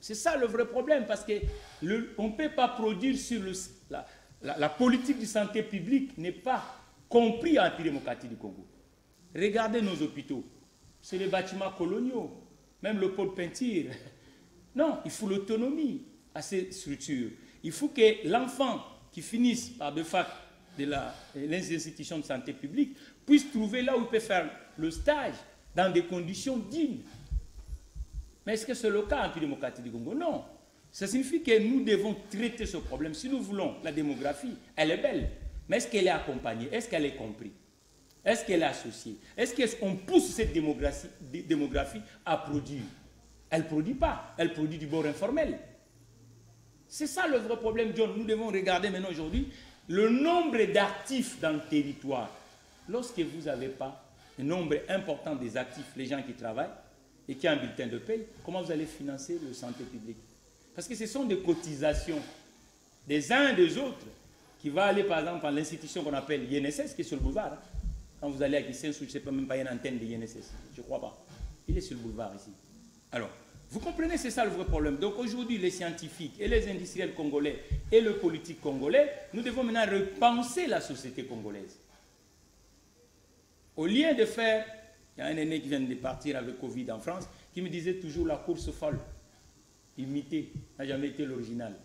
S3: C'est ça le vrai problème, parce qu'on ne peut pas produire sur la politique de santé publique n'est pas compris en République démocratique du Congo. Regardez nos hôpitaux, c'est les bâtiments coloniaux, même le pôle peinture. Non, il faut l'autonomie à ces structures. Il faut que l'enfant qui finisse par de fac de les institutions de santé publique puisse trouver là où il peut faire le stage dans des conditions dignes. Mais est-ce que c'est le cas en République démocratique du Congo? Non. Ça signifie que nous devons traiter ce problème. Si nous voulons la démographie, elle est belle. Mais est-ce qu'elle est accompagnée? Est-ce qu'elle est comprise? Est-ce qu'elle est associée? Est-ce qu'on pousse cette démographie à produire? Elle ne produit pas. Elle produit du bord informel. C'est ça le vrai problème, John. Nous devons regarder maintenant aujourd'hui le nombre d'actifs dans le territoire. Lorsque vous n'avez pas un nombre important des actifs, les gens qui travaillent et qui ont un bulletin de paye, comment vous allez financer le santé publique? Parce que ce sont des cotisations des uns et des autres qui vont aller par exemple à l'institution qu'on appelle l'INSS qui est sur le boulevard. Quand vous allez à Kissen, je ne sais pas même pas, il y a une antenne de l'INSS. Je ne crois pas. Il est sur le boulevard ici. Alors, vous comprenez, c'est ça le vrai problème. Donc aujourd'hui, les scientifiques et les industriels congolais et le politique congolais, nous devons maintenant repenser la société congolaise. Au lieu de faire, il y a un aîné qui vient de partir avec Covid en France, qui me disait toujours la course folle. Imiter n'a jamais été l'original.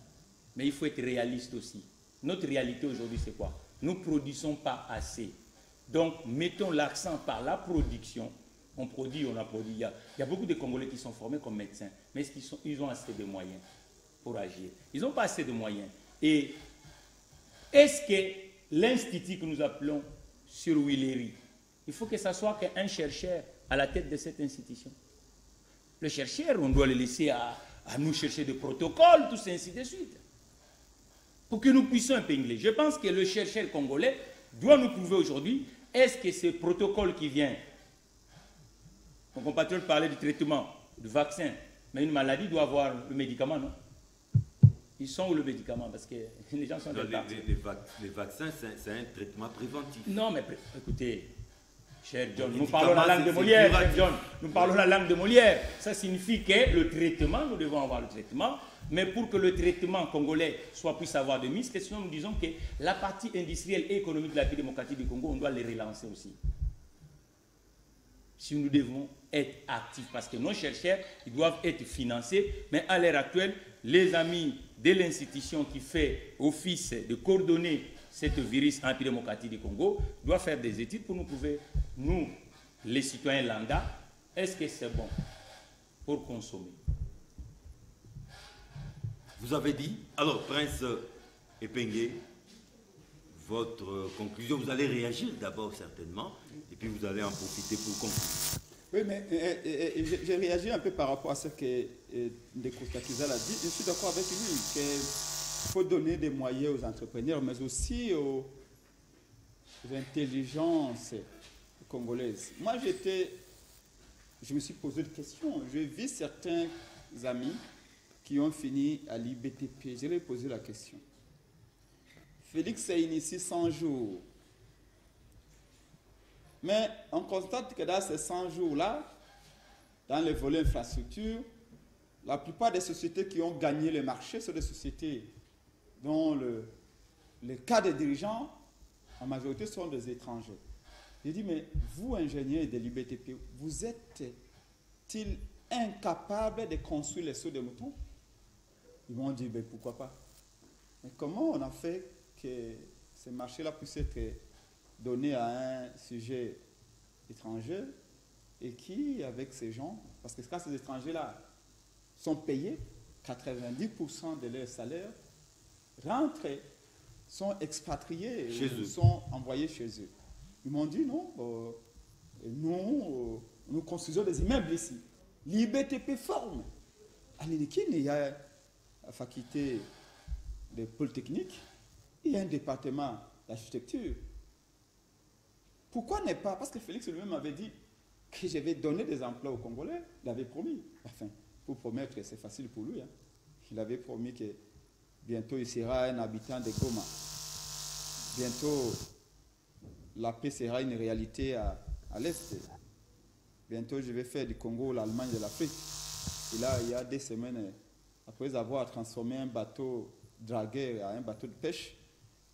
S3: Mais il faut être réaliste aussi. Notre réalité aujourd'hui, c'est quoi? Nous ne produisons pas assez. Donc, mettons l'accent par la production. On produit, on a produit. Il y a beaucoup de Congolais qui sont formés comme médecins, mais est-ce qu'ils ont assez de moyens pour agir? Ils n'ont pas assez de moyens. Et est-ce que l'institut que nous appelons sur Willery, il faut que ce soit qu'un chercheur à la tête de cette institution? Le chercheur, on doit le laisser à nous chercher des protocoles, tout ça, ainsi de suite. Pour que nous puissions épingler. Je pense que le chercheur congolais doit nous prouver aujourd'hui, est-ce que ce protocole qui vient, mon compatriote parlait du traitement, du vaccin, mais une maladie doit avoir le médicament, non? Ils sont où le médicament? Parce que les gens sont
S1: les vaccins, c'est un traitement préventif.
S3: Non, mais écoutez, Cher John, nous parlons la langue de Molière, cher John. Nous parlons la langue de Molière. Ça signifie que le traitement, nous devons avoir le traitement, mais pour que le traitement congolais puisse avoir de mise, sinon nous disons que la partie industrielle et économique de la République démocratique du Congo, on doit les relancer aussi. Si nous devons être actifs, parce que nos chercheurs, ils doivent être financés, mais à l'heure actuelle, les amis de l'institution qui fait office de coordonner cette virus en République démocratique du Congo doivent faire des études pour nous prouver, nous, les citoyens lambda, est-ce que c'est bon pour consommer?
S1: Vous avez dit, alors Prince Epengue, votre conclusion, vous allez réagir d'abord certainement, et puis vous allez en profiter pour conclure.
S2: Oui, mais j'ai réagi un peu par rapport à ce que Ndeko Kakizal a dit. Je suis d'accord avec lui qu'il faut donner des moyens aux entrepreneurs, mais aussi aux intelligences congolaises. Moi, je me suis posé une question. J'ai vu certains amis qui ont fini à l'IBTP. Je leur ai posé la question. Félix a initié 100 jours. Mais on constate que dans ces 100 jours-là, dans le volet infrastructure, la plupart des sociétés qui ont gagné le marché sont des sociétés dont les cas des dirigeants, en majorité, sont des étrangers. J'ai dit, mais vous, ingénieurs de l'IBTP, vous êtes-ils incapables de construire les sauts de moutons? Ils m'ont dit, ben, pourquoi pas? Mais comment on a fait que ces marchés-là puissent être donnés à un sujet étranger et qui, avec ces gens, parce que quand ces étrangers-là sont payés, 90% de leur salaire rentrent, sont expatriés, sont envoyés chez eux. Ils m'ont dit non, nous construisons des immeubles ici. L'IBTP forme. À l'Inikine, il y a la faculté de Polytechnique, il y a un département d'architecture. Pourquoi n'est pas? Parce que Félix lui-même avait dit que je vais donner des emplois aux Congolais. Il avait promis. Enfin, pour promettre, c'est facile pour lui. Hein. Il avait promis que bientôt il sera un habitant de Goma. Bientôt, la paix sera une réalité à l'Est. Bientôt, je vais faire du Congo l'Allemagne de l'Afrique. Et là, il y a des semaines, après avoir transformé un bateau dragueur à un bateau de pêche,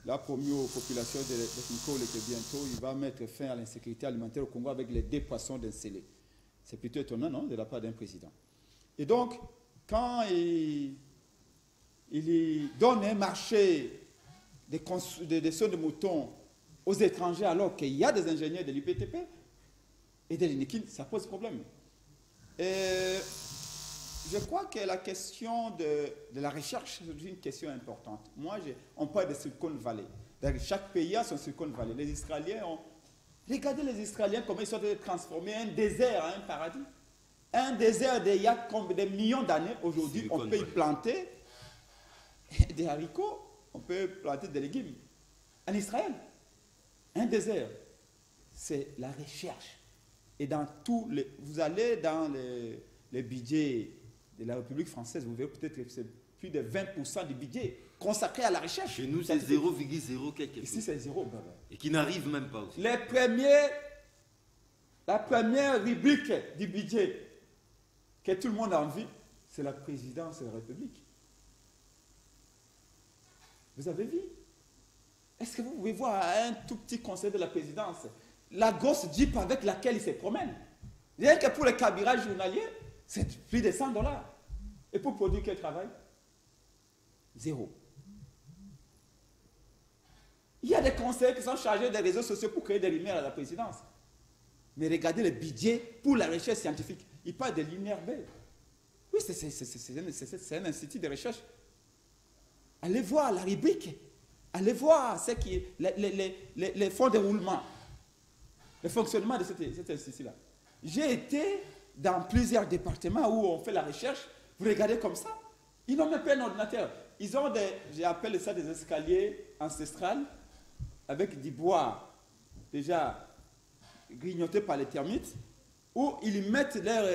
S2: il a promis aux populations de Kinko que bientôt, il va mettre fin à l'insécurité alimentaire au Congo avec les 2 poissons d'incellés. C'est plutôt étonnant, non, de la part d'un président. Et donc, quand il donne un marché des sauts de moutons aux étrangers alors qu'il y a des ingénieurs de l'IPTP et de l'INIKIN, ça pose problème. Et je crois que la question de la recherche, c'est une question importante. Moi, on parle de Silicon Valley. Chaque pays a son Silicon Valley. Les Israéliens ont... Regardez les Israéliens, comment ils sont transformés un désert en un paradis. Un désert d'il y a des millions d'années. Aujourd'hui, on peut y planter des haricots, on peut planter des légumes. En Israël, un désert, c'est la recherche. Et dans vous allez dans les budgets de la République française, vous verrez peut-être que c'est plus de 20% du budget consacré à la recherche.
S1: Chez nous, c'est 0,0 quelque chose.
S2: Ici, c'est 0.
S1: Et qui n'arrive même pas aussi.
S2: La première rubrique du budget que tout le monde a envie, c'est la présidence de la République. Vous avez vu? Est-ce que vous pouvez voir un tout petit conseil de la présidence la grosse Jeep avec laquelle il se promène? Rien que pour le carburant journalier, c'est plus de $100. Et pour produire quel travail? 0. Il y a des conseillers qui sont chargés des réseaux sociaux pour créer des lumières à la présidence. Mais regardez le budget pour la recherche scientifique. Il parle de lumière belle. Oui, c'est un institut de recherche. Allez voir la rubrique. Allez voir ce qui est les fonds de roulement. Le fonctionnement de cet institut-là. J'ai été dans plusieurs départements où on fait la recherche. Vous regardez comme ça. Ils n'ont même pas un ordinateur. Ils ont j'appelle ça des escaliers ancestrales avec du bois déjà grignoté par les termites où ils mettent leur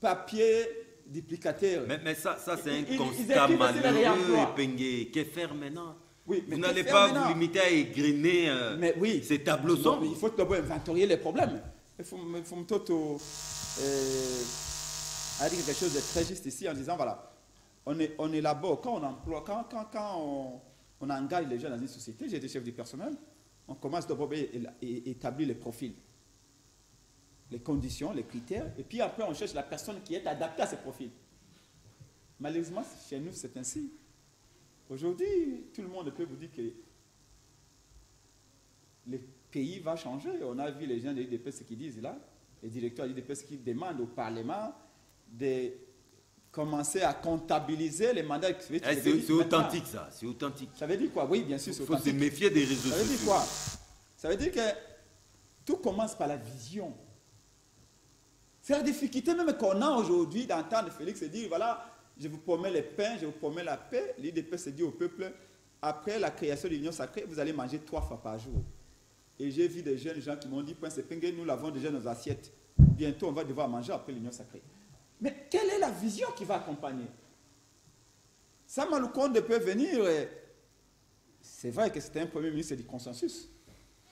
S2: papier duplicateur.
S1: Mais ça c'est un constat malheureux, Epengue. Que faire maintenant?
S2: Oui, mais
S1: vous
S2: que
S1: n'allez
S2: faire
S1: pas
S2: maintenant?
S1: vous limiter à égrener
S2: Mais oui.
S1: ces tableaux
S2: Non,
S1: sombres.
S2: mais il faut d'abord inventorier les problèmes. Il faut me a dit quelque chose de très juste ici en disant voilà, on élabore, quand on emploie, quand on engage les gens dans une société, j'ai été chef du personnel, on commence d'abord à établir les profils, les conditions, les critères, et puis après on cherche la personne qui est adaptée à ces profils. Malheureusement, chez nous, c'est ainsi. Aujourd'hui, tout le monde peut vous dire que le pays va changer. On a vu les gens de l'IDPS qui disent là, les directeurs de l'IDPS qui demandent au Parlement de commencer à comptabiliser les mandats.
S1: C'est authentique ça, c'est authentique.
S2: Ça veut dire quoi? Oui, bien sûr, c'est
S1: authentique. Il faut se méfier des réseaux sociaux.
S2: Ça veut dire quoi? Ça veut dire que tout commence par la vision. C'est la difficulté même qu'on a aujourd'hui d'entendre Félix dire, voilà, je vous promets le pain, je vous promets la paix. L'IDP se dit au peuple, après la création de l'Union sacrée, vous allez manger 3 fois par jour. Et j'ai vu des jeunes gens qui m'ont dit, c'est pingué, nous l'avons déjà dans nos assiettes. Bientôt, on va devoir manger après l'Union sacrée. Mais quelle est la vision qui va accompagner? Sama Lukonde peut venir. C'est vrai que c'était un premier ministre du consensus.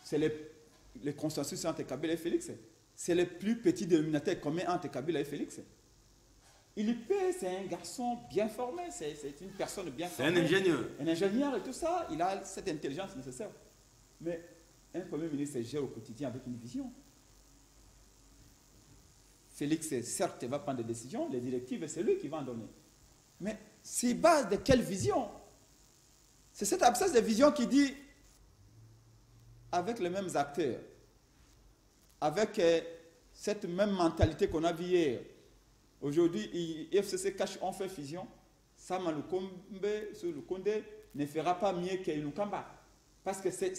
S2: C'est le consensus entre Kabila et Félix. C'est le plus petit dénominateur commun entre Kabila et Félix. C'est un garçon bien formé, c'est une personne bien formée.
S1: C'est un ingénieur.
S2: Un ingénieur et tout ça, il a cette intelligence nécessaire. Mais un premier ministre gère au quotidien avec une vision. Félix, certes, va prendre des décisions, les directives, c'est lui qui va en donner. Mais c'est base de quelle vision? C'est cette absence de vision qui dit, avec les mêmes acteurs, avec cette même mentalité qu'on a vue hier, aujourd'hui, FCC cache, on fait fusion, Sama Lukonde ne fera pas mieux qu'Ilukamba. Parce que c'est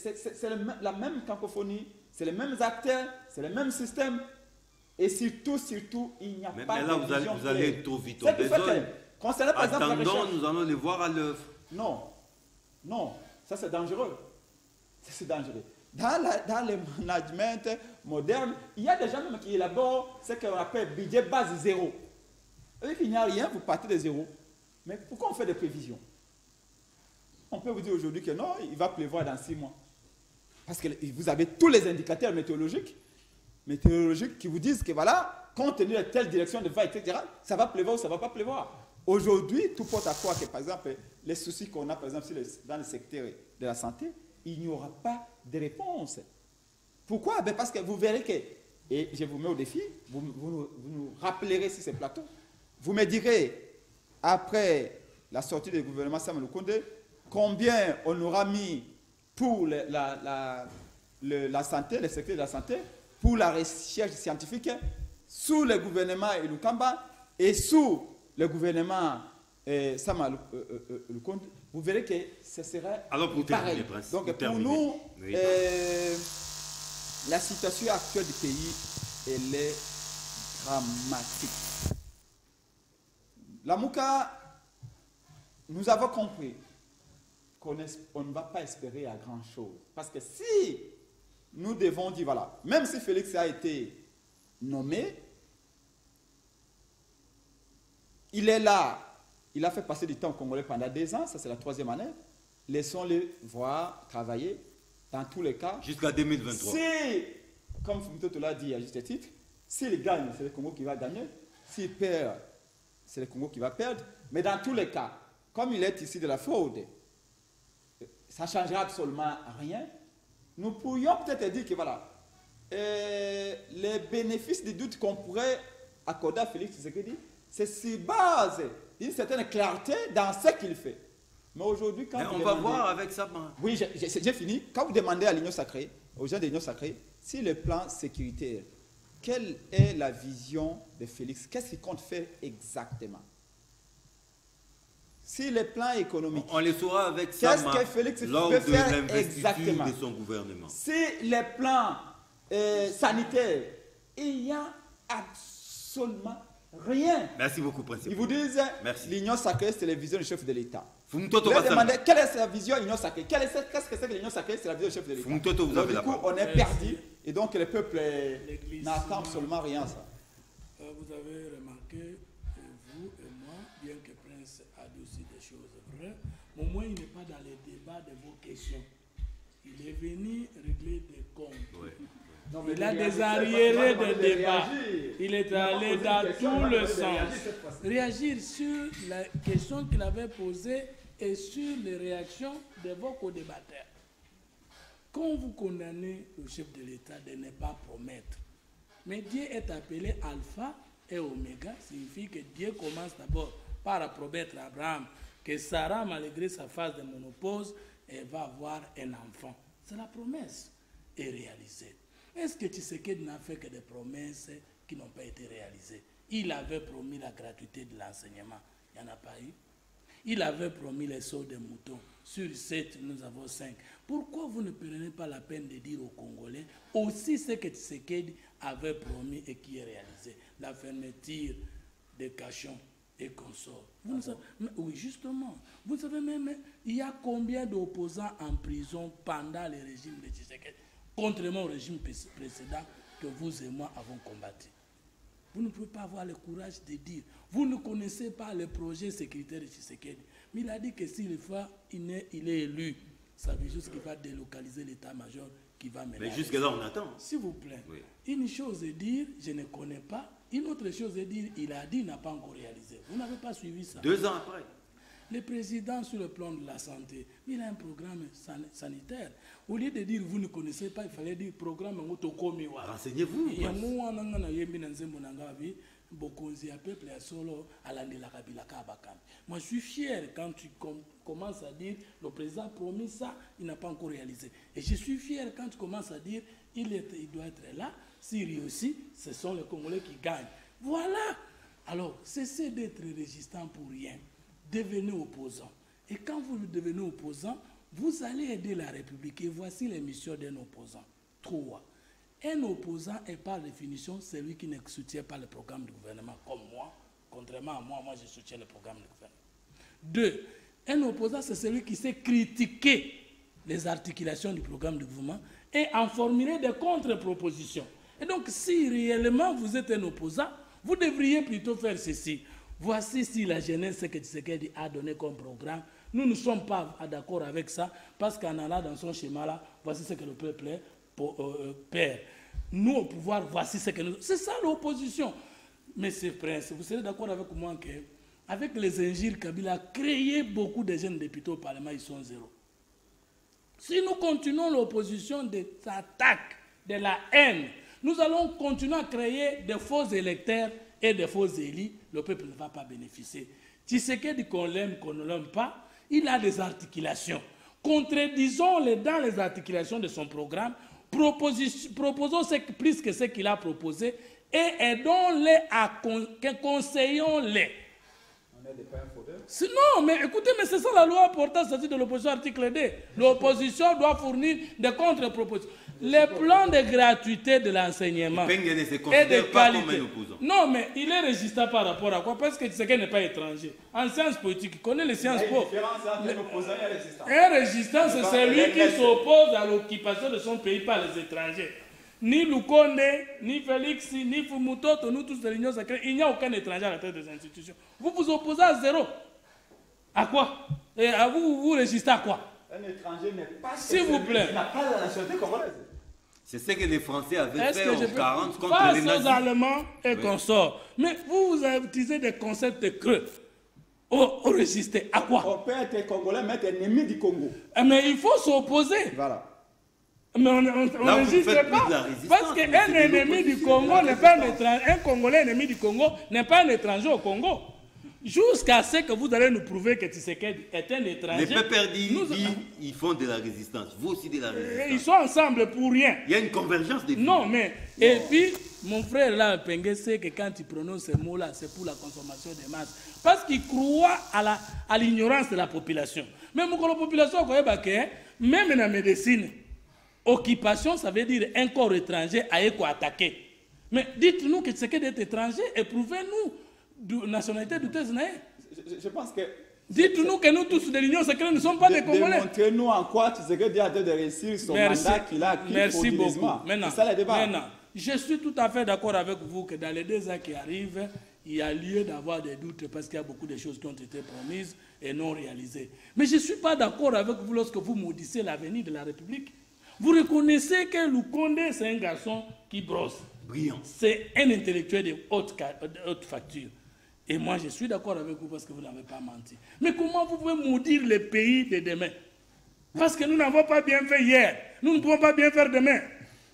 S2: la même cacophonie, c'est les mêmes acteurs, c'est le même système. Et surtout, il n'y a pas
S1: là,
S2: de vision.
S1: Vous allez trop vite en besogne.
S2: Concernant par exemple la
S1: Attendons,
S2: recherche.
S1: nous allons les voir à l'œuvre.
S2: Non, ça c'est dangereux. C'est dangereux. Dans le management moderne, il y a des gens même qui élaborent ce qu'on appelle budget base zéro. Et qu'il n'y a rien, vous partez de zéro. Mais pourquoi on fait des prévisions? On peut vous dire aujourd'hui que non, il va pleuvoir dans 6 mois. Parce que vous avez tous les indicateurs météorologiques qui vous disent que voilà, compte tenu de telle direction de va, etc., ça va pleuvoir ou ça ne va pas pleuvoir. Aujourd'hui, tout porte à croire que, par exemple, les soucis qu'on a, par exemple, dans le secteur de la santé, il n'y aura pas de réponse. Pourquoi? Parce que vous verrez que, et je vous mets au défi, vous nous rappellerez sur ces plateaux, vous me direz, après la sortie du gouvernement Sama Lukonde, combien on aura mis pour la santé, le secteur de la santé, pour la recherche scientifique, sous le gouvernement Ilukamba et sous le gouvernement Sama Lukonde, vous verrez que ce serait pareil. Donc pour nous, oui. La situation actuelle du pays, elle est dramatique. La Mouka, nous avons compris qu'on ne va pas espérer à grand chose. Parce que si nous devons dire, voilà, même si Félix a été nommé, il est là, il a fait passer du temps au Congolais pendant 2 ans, ça c'est la 3e année, laissons-le voir travailler dans tous les cas.
S1: Jusqu'à 2023.
S2: Si, comme Fumito l'a dit à juste titre, s'il gagne, c'est le Congo qui va gagner, s'il perd, c'est le Congo qui va perdre, mais dans tous les cas, comme il est ici de la fraude, ça ne changera absolument rien. Nous pourrions peut-être dire que voilà, les bénéfices du doute qu'on pourrait accorder à Félix Tshisekedi, c'est sur base d'une certaine clarté dans ce qu'il fait. Mais aujourd'hui, quand
S1: on va voir avec ça.
S2: Oui, j'ai fini. Quand vous demandez à l'Union sacrée, aux gens de l'Union sacrée, si le plan sécuritaire, quelle est la vision de Félix? Qu'est-ce qu'il compte faire exactement? Si le plan économique,
S1: on les saura avec ça
S2: qu'est-ce que Félix
S1: lors
S2: peut
S1: de
S2: faire exactement
S1: de son gouvernement.
S2: Si les plans sanitaires, il n'y a absolument rien.
S1: Merci beaucoup, Principal.
S2: Ils vous disent, l'Union sacrée, c'est la vision du chef de l'État. Vous demandez quelle est sa vision l'Union sacrée? Qu'est-ce que c'est que l'Union sacrée? C'est la vision du chef de l'État. Du coup, on est perdu et donc le peuple n'attend absolument rien. Ça.
S4: Vous avez remarqué, vous et moi, bien que Prince a dit aussi des choses vraies, Au moins, il n'est pas dans les débats de vos questions. Il est venu régler des comptes.
S1: Ouais.
S2: Non, mais
S4: Il a
S2: les
S4: des
S2: réagir,
S4: arriérés
S2: c'est pas
S4: de débat.
S2: réagir.
S4: Il est
S2: Il n'a pas
S4: allé
S2: posé de
S4: dans
S2: question,
S4: tout
S2: il a
S4: le
S2: réagi
S4: sens.
S2: cette fois-ci.
S4: Réagir sur la question qu'il avait posée et sur les réactions de vos co-débatteurs. Quand vous condamnez le chef de l'État de ne pas promettre, mais Dieu est appelé Alpha et Oméga, signifie que Dieu commence d'abord par promettre à Abraham que Sarah, malgré sa phase de ménopause, elle va avoir un enfant. C'est la promesse est réalisée. Est-ce que Tshisekedi n'a fait que des promesses qui n'ont pas été réalisées? Il avait promis la gratuité de l'enseignement. Il n'y en a pas eu. Il avait promis les sauts de moutons. Sur 7, nous avons 5. Pourquoi vous ne prenez pas la peine de dire aux Congolais aussi ce que Tshisekedi avait promis et qui est réalisé? La fermeture des cachons et consorts. Vous ne savez, oui, justement. Vous savez même, il y a combien d'opposants en prison pendant le régime de Tshisekedi, contrairement au régime précédent que vous et moi avons combattu. Vous ne pouvez pas avoir le courage de dire. Vous ne connaissez pas le projet sécuritaire de Tshisekedi. Mais il a dit que s'il est élu, ça veut juste qu'il va délocaliser l'état-major qui va mener.
S1: Mais jusque-là, on attend.
S4: S'il vous plaît.
S1: Oui.
S4: Une chose est dire, je ne connais pas. Une autre chose est dire, il a dit, il n'a pas encore réalisé. Vous n'avez pas suivi ça.
S1: 2 ans après.
S4: Le président, sur le plan de la santé, il a un programme sanitaire. Au lieu de dire, vous ne connaissez pas, il fallait dire programme.
S1: Renseignez-vous.
S4: Moi, je suis fier quand tu commences à dire, le président a promis ça, il n'a pas encore réalisé. Et je suis fier quand tu commences à dire, il doit être là. S'il réussit, ce sont les Congolais qui gagnent. Voilà. Alors, cessez d'être résistant pour rien. Devenez opposant. Et quand vous devenez opposant, vous allez aider la République. Et voici les missions d'un opposant. 3. Un opposant est par définition celui qui ne soutient pas le programme du gouvernement, comme moi. Contrairement à moi, je soutiens le programme du gouvernement. 2. Un opposant, c'est celui qui sait critiquer les articulations du programme du gouvernement et en formuler des contre-propositions. Et donc, si réellement vous êtes un opposant, vous devriez plutôt faire ceci. Voici si la jeunesse que Tshisekedi a donné comme programme. Nous ne sommes pas d'accord avec ça, parce qu'en allant dans son schéma-là, voici ce que le peuple perd. Nous, au pouvoir, voici ce que nous... C'est ça l'opposition. Monsieur Prince, vous serez d'accord avec moi qu'avec les injures, Kabila a créé beaucoup de jeunes députés au Parlement, ils sont 0. Si nous continuons l'opposition des attaques, de la haine, nous allons continuer à créer des faux électeurs et des faux élus, le peuple ne va pas bénéficier. Tshisekedi, qu'on l'aime, qu'on ne l'aime pas, il a des articulations. Contredisons-les dans les articulations de son programme, proposons plus que ce qu'il a proposé et aidons-les, conseillons-les.
S2: On est des pères faudeurs.
S4: Non, mais écoutez, mais c'est ça la loi portant statut de l'opposition, article 2. L'opposition doit fournir des contre-propositions. Les plans de gratuité de l'enseignement et de qualité. Non, mais il est résistant par rapport à quoi? Parce que Tshisekedi n'est pas étranger. En sciences politiques, il connaît les sciences po. Un résistant, c'est celui qui s'oppose à l'occupation de son pays par les étrangers. Ni Lukonde, ni Félix, ni Fumutoto, nous tous de l'Union sacrée, il n'y a aucun étranger à la tête des institutions. Vous vous opposez à 0. À quoi? Et à vous, vous résistez à quoi?
S2: Un étranger n'est pas...
S4: S'il vous plaît.
S2: Il n'a pas la nationalité congolaise.
S1: C'est ce que les Français avaient fait en 40 contre
S4: face
S1: les nazis.
S4: aux Allemands et consorts. Mais vous avez utilisé des concepts creux. Oh, résister. À quoi?
S2: On peut être congolais, mais être ennemi du Congo.
S4: Mais il faut s'opposer.
S2: Voilà.
S4: Mais on ne résiste pas. Parce qu'un ennemi du Congo n'est pas un étranger. Un Congolais ennemi du Congo n'est pas un étranger au Congo. Jusqu'à ce que vous allez nous prouver que Tshisekedi est un étranger.
S1: Les peuples disent ils font de la résistance. Vous aussi de la résistance.
S4: Ils sont ensemble pour rien.
S1: Il y a une convergence des
S4: Non, mais... Et puis, mon frère là, Pengue, sait que quand il prononce ces mots-là, c'est pour la consommation des masses. Parce qu'il croit à l'ignorance de la population. Même quand la population, même dans la médecine, occupation, ça veut dire un corps étranger a été attaqué. Mais dites-nous que Tshisekedi est étranger et prouvez-nous de nationalité du Tesnaï.
S2: Je pense que...
S4: Dites-nous que nous tous de l'Union sacrée ne sommes pas des Congolais.
S2: Démontrez-nous en quoi Tshisekedi a de réussir son mandat qu'il a acquis.
S4: Merci beaucoup.
S2: C'est ça le débat.
S4: Maintenant, je suis tout à fait d'accord avec vous que dans les 2 ans qui arrivent, il y a lieu d'avoir des doutes parce qu'il y a beaucoup de choses qui ont été promises et non réalisées. Mais je ne suis pas d'accord avec vous lorsque vous maudissez l'avenir de la République. Vous reconnaissez que Lukonde, c'est un garçon qui brosse.
S1: Brillant.
S4: C'est un intellectuel de haute facture. Et moi, je suis d'accord avec vous parce que vous n'avez pas menti. Mais comment vous pouvez maudire le pays de demain? Parce que nous n'avons pas bien fait hier. Nous ne pouvons pas bien faire demain.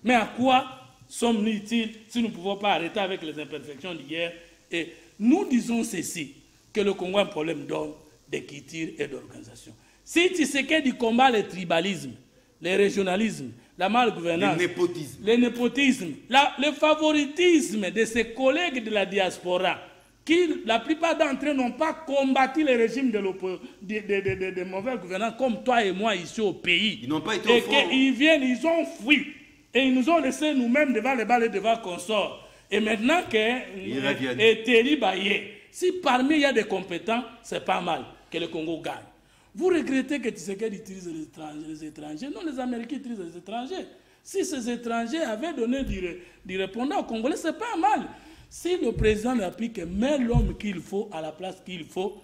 S4: Mais à quoi sommes-nous utiles si nous ne pouvons pas arrêter avec les imperfections d'hier? Et nous disons ceci, que le Congo a un problème d'ordre, d'écriture et d'organisation. Si Tshisekedi combat le tribalisme, le régionalisme, la malgouvernance, le népotisme, le favoritisme de ses collègues de la diaspora, qui, la plupart d'entre eux, n'ont pas combattu le régime de mauvais gouvernants comme toi et moi ici au pays.
S1: Ils n'ont pas été au front.
S4: Et qu'ils viennent, ils ont fui. Et ils nous ont laissés nous-mêmes devant les balles et devant consorts. Et maintenant que Thierry Baye, si parmi il y a des compétents, c'est pas mal que le Congo gagne. Vous regrettez que Tshisekedi utilise les étrangers? Non, les Américains utilisent les étrangers. Si ces étrangers avaient donné du répondant aux Congolais, c'est pas mal. Si le président n'applique met l'homme qu'il faut à la place qu'il faut,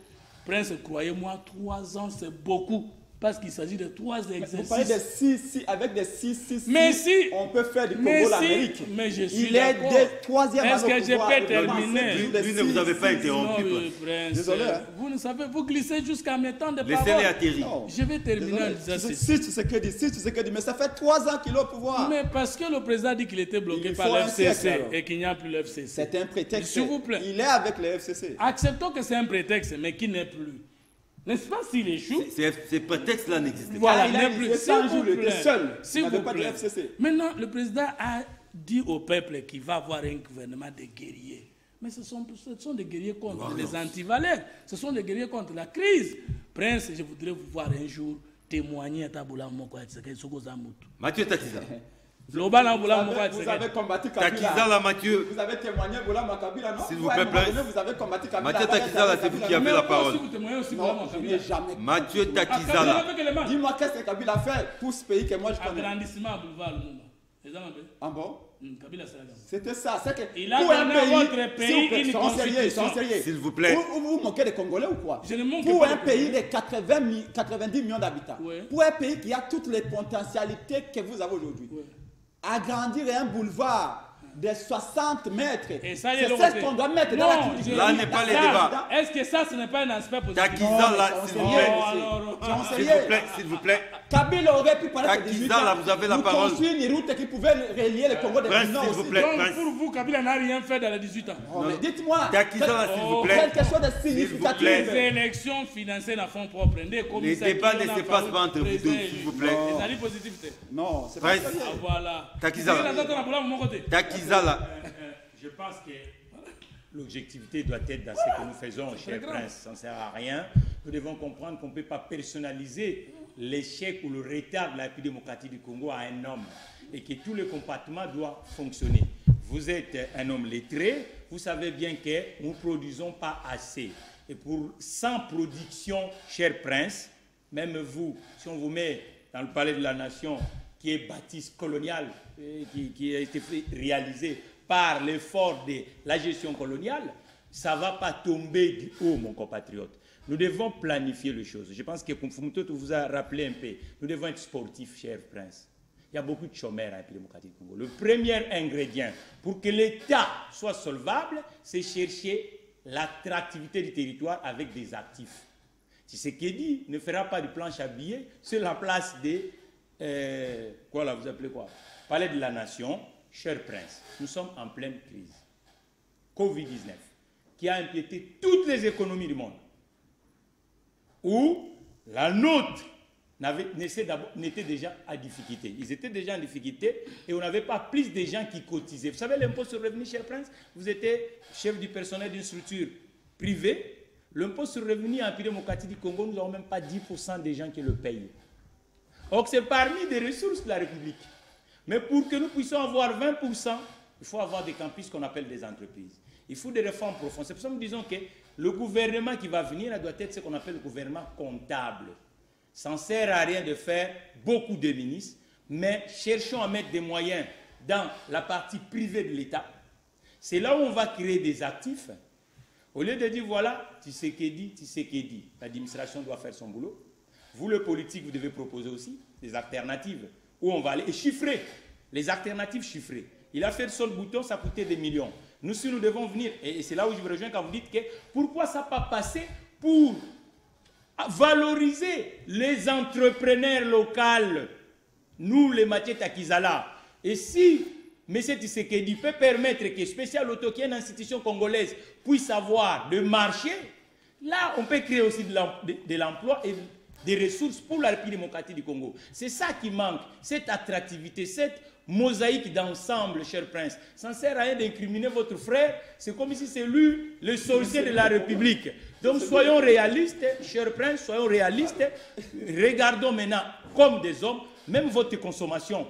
S4: Prince, croyez-moi, 3 ans, c'est beaucoup. Parce qu'il s'agit de 3 exercices. Vous
S2: parlez de 6, avec des 6,
S4: mais si,
S2: on peut faire du Congo l'Amérique.
S4: Mais je suis
S2: il est des 3e.
S4: Est-ce que je peux terminer?
S1: Lui ne vous avez pas interrompu.
S4: Désolé. Vous ne savez, vous glissez jusqu'à mes temps de parole.
S1: Laissez-les atterrir.
S4: Je vais terminer en disant ceci.
S2: Si tu sais que dit, mais ça fait 3 ans qu'il est au pouvoir.
S4: Mais parce que le président dit qu'il était bloqué par l'FCC et qu'il n'y a plus l'FCC.
S2: C'est un prétexte.
S4: S'il vous plaît.
S2: Il est avec le FCC.
S4: Acceptons que c'est un prétexte, mais qui n'est plus. N'est-ce pas s'il échoue?
S1: Ces prétextes-là n'existent pas.
S4: Voilà,
S2: il a existé 100 jours, il était seul.
S4: S'il vous
S2: pas de
S4: plaît.
S2: FCC.
S4: Maintenant, le président a dit au peuple qu'il va avoir un gouvernement de guerriers. Mais ce sont des guerriers contre les antivaleurs. Ce sont des guerriers contre la crise. Prince, je voudrais vous voir un jour témoigner à Taboula Moko Sokozamutu.
S1: Mathieu Takiza.
S2: Vous avez combattu Kabila.
S1: Takiza là, Mathieu.
S2: Vous avez témoigné Boula Kabila, non?
S1: S'il vous plaît, Prince.
S2: Vous avez combattu Kabila.
S1: Mathieu Takiza là, c'est vous qui avez la parole.
S2: Non, je n'ai jamais.
S1: Mathieu Takiza là.
S2: Dis-moi qu'est-ce que Kabila a fait pour ce pays que moi je connais.
S4: Agrandissement à Boulevard Lumumba.
S2: Ah bon?
S4: C'était
S2: ça. C'est que
S4: il a donné à votre pays une constitution.
S1: S'il vous plaît.
S2: Vous moquez des Congolais ou quoi?
S4: Je ne moque
S2: pour
S4: pas
S2: un pays de 90 millions d'habitants, pour un pays qui a toutes les potentialités que vous avez aujourd'hui, agrandir un boulevard de 60 mètres, c'est ce qu'on doit mettre dans la culture.
S1: Là n'est pas les débats.
S4: Est-ce que ça, ce n'est pas un aspect positif?
S1: Takiza là, s'il vous plaît.
S2: Kabila aurait pu parler de 18 ans.
S1: Là, vous avez la parole.
S2: Construire une route qui pouvait relier le Congo de
S1: Prince, s'il vous plaît.
S4: Donc pour vous, Kabila n'a rien fait dans les 18 ans.
S2: Dites-moi.
S1: Takiza là, s'il vous plaît.
S2: Quelque chose de significatif.
S4: Les élections financées à fonds propres.
S1: Les débats ne se passent pas entre vous deux, s'il vous plaît.
S4: Les alliés positivité.
S2: Non, c'est pas ça.
S4: Voilà.
S1: Takiza là. Takiza là.
S3: Je pense que l'objectivité doit être dans ce que nous faisons, cher Prince. Ça ne sert à rien. Nous devons comprendre qu'on ne peut pas personnaliser l'échec ou le retard de la République démocratique du Congo à un homme et que tous les compartiments doivent fonctionner. Vous êtes un homme lettré, vous savez bien que nous ne produisons pas assez. Et sans production, cher Prince, même vous, si on vous met dans le palais de la nation, qui est bâtisse coloniale, qui a été réalisé par l'effort de la gestion coloniale, ça ne va pas tomber du haut, mon compatriote. Nous devons planifier les choses. Je pense que Fumuto vous a rappelé un peu. Nous devons être sportifs, cher Prince. Il y a beaucoup de chômeurs à la République démocratique du Congo. Le premier ingrédient pour que l'État soit solvable, c'est chercher l'attractivité du territoire avec des actifs. Tshisekedi ne fera pas de planche à billets sur la place des... quoi là, vous appelez quoi? Palais de la Nation. Cher Prince, nous sommes en pleine crise. Covid-19, qui a impiété toutes les économies du monde. Où la nôtre n'était déjà à difficulté. Ils étaient déjà en difficulté et on n'avait pas plus de gens qui cotisaient. Vous savez, l'impôt sur le revenu, cher Prince, vous étiez chef du personnel d'une structure privée. L'impôt sur le revenu en République démocratique du Congo, nous n'avons même pas 10% des gens qui le payent. Or, c'est parmi des ressources de la République. Mais pour que nous puissions avoir 20%, il faut avoir des campus qu'on appelle des entreprises. Il faut des réformes profondes. C'est pour ça que nous disons que le gouvernement qui va venir doit être ce qu'on appelle le gouvernement comptable. Ça ne sert à rien de faire beaucoup de ministres, mais cherchons à mettre des moyens dans la partie privée de l'État. C'est là où on va créer des actifs Au lieu de dire, voilà, Tshisekedi, l'administration doit faire son boulot. Vous, le politique, vous devez proposer aussi des alternatives où on va aller et chiffrer. Les alternatives chiffrées. Il a fait son bouton, ça coûtait des millions. Nous, si nous devons venir, et c'est là où je vous rejoins quand vous dites que pourquoi ça n'a pas passé pour valoriser les entrepreneurs locaux, nous, les Mathieu Takizala. Et si M. Tshisekedi peut permettre que Spécial Auto, qui est une institution congolaise, puisse avoir de marché, là, on peut créer aussi de l'emploi et des ressources pour la République démocratique du Congo. C'est ça qui manque, cette attractivité, cette mosaïque d'ensemble, cher prince. Ça ne sert à rien d'incriminer votre frère, c'est comme si c'est lui le sorcier de la République. Donc soyons réalistes, cher prince, soyons réalistes. Regardons maintenant comme des hommes, même votre consommation,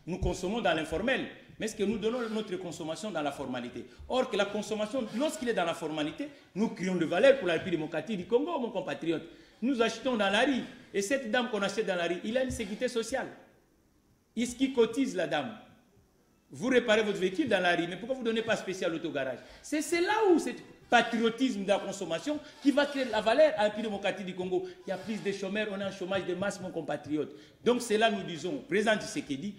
S3: nous consommons dans l'informel. Mais est-ce que nous donnons notre consommation dans la formalité? Or que la consommation, lorsqu'il est dans la formalité, nous créons de valeur pour la République démocratique du Congo, mon compatriote. Nous achetons dans la rue. Et cette dame qu'on achète dans la rue, il a une sécurité sociale. Est-ce qu'il cotise, la dame? Vous réparez votre véhicule dans la rue, mais pourquoi vous ne donnez pas spécial autogarage? C'est là où c'est patriotisme de la consommation qui va créer la valeur à la République démocratique du Congo. Il y a plus de chômeurs, on a un chômage de masse, mon compatriote. Donc c'est là nous disons, président Tshisekedi,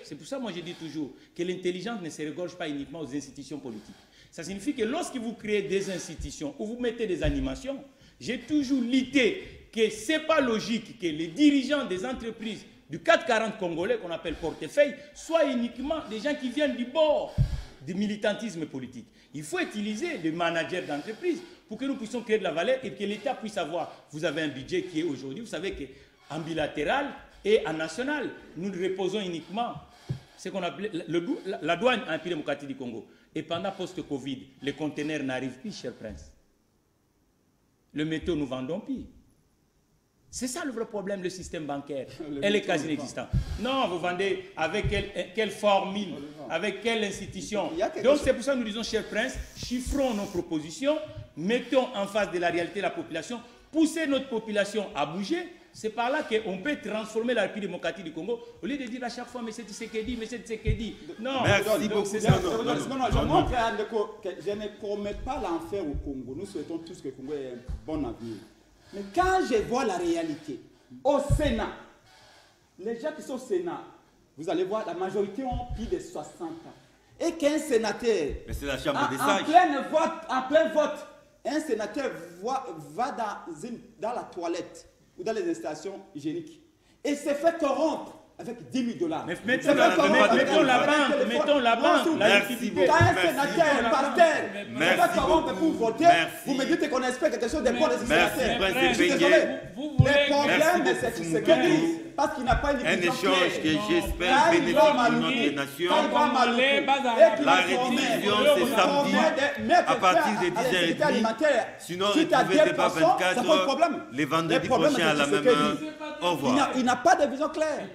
S3: c'est pour ça moi je dis toujours que l'intelligence ne se regorge pas uniquement aux institutions politiques. Ça signifie que lorsque vous créez des institutions où vous mettez des animations, j'ai toujours l'idée que ce n'est pas logique que les dirigeants des entreprises du 440 congolais, qu'on appelle portefeuille, soient uniquement des gens qui viennent du bord du militantisme politique. Il faut utiliser les managers d'entreprise pour que nous puissions créer de la valeur et que l'État puisse avoir. Vous avez un budget qui est aujourd'hui, vous savez qu'en bilatéral et en national, nous reposons uniquement ce qu'on appelle la douane en République démocratique du Congo. Et pendant post-Covid, les conteneurs n'arrivent plus, cher prince. Le métaux, nous vendons plus. C'est ça le vrai problème, le système bancaire. Elle est quasi inexistante. Non, vous vendez avec quelle formule, avec quelle institution. Donc c'est pour ça que nous disons, cher prince, chiffrons nos propositions, mettons en face de la réalité la population, poussez notre population à bouger. C'est par là qu'on peut transformer la République démocratique du Congo, au lieu de dire à chaque fois, mais c'est Tshisekedi, mais c'est Tshisekedi. Non,
S1: merci beaucoup.
S2: Non, je montre à Ndeko que je ne promets pas l'enfer au Congo. Nous souhaitons tous que le Congo ait un bon avenir. Mais quand je vois la réalité, au Sénat, les gens qui sont au Sénat, vous allez voir, la majorité ont plus de 60 ans. Et qu'un sénateur,
S1: mais c'est la chambre des sages.
S2: En plein vote, un sénateur va dans la toilette ou dans les installations hygiéniques et se fait corrompre avec 10 000 $.
S3: Mettons la bande,
S1: Merci beaucoup.
S2: Quand un sénateur est par terre, se fait corrompre pour voter, vous me dites qu'on espère quelque chose de bon de ce sénateur.
S1: Merci,
S2: Je suis désolé. Le problème de ce Tshisekedi, parce qu'il n'a pas une
S1: un
S2: vision
S1: échange
S2: claire.
S1: que j'espère bénéfique pour notre nation. La rediffusion, c'est samedi à partir de 10h30. Sinon, retrouvez débat 24 les vendredis prochains à la même heure. Au revoir.
S2: Il n'a pas de vision claire.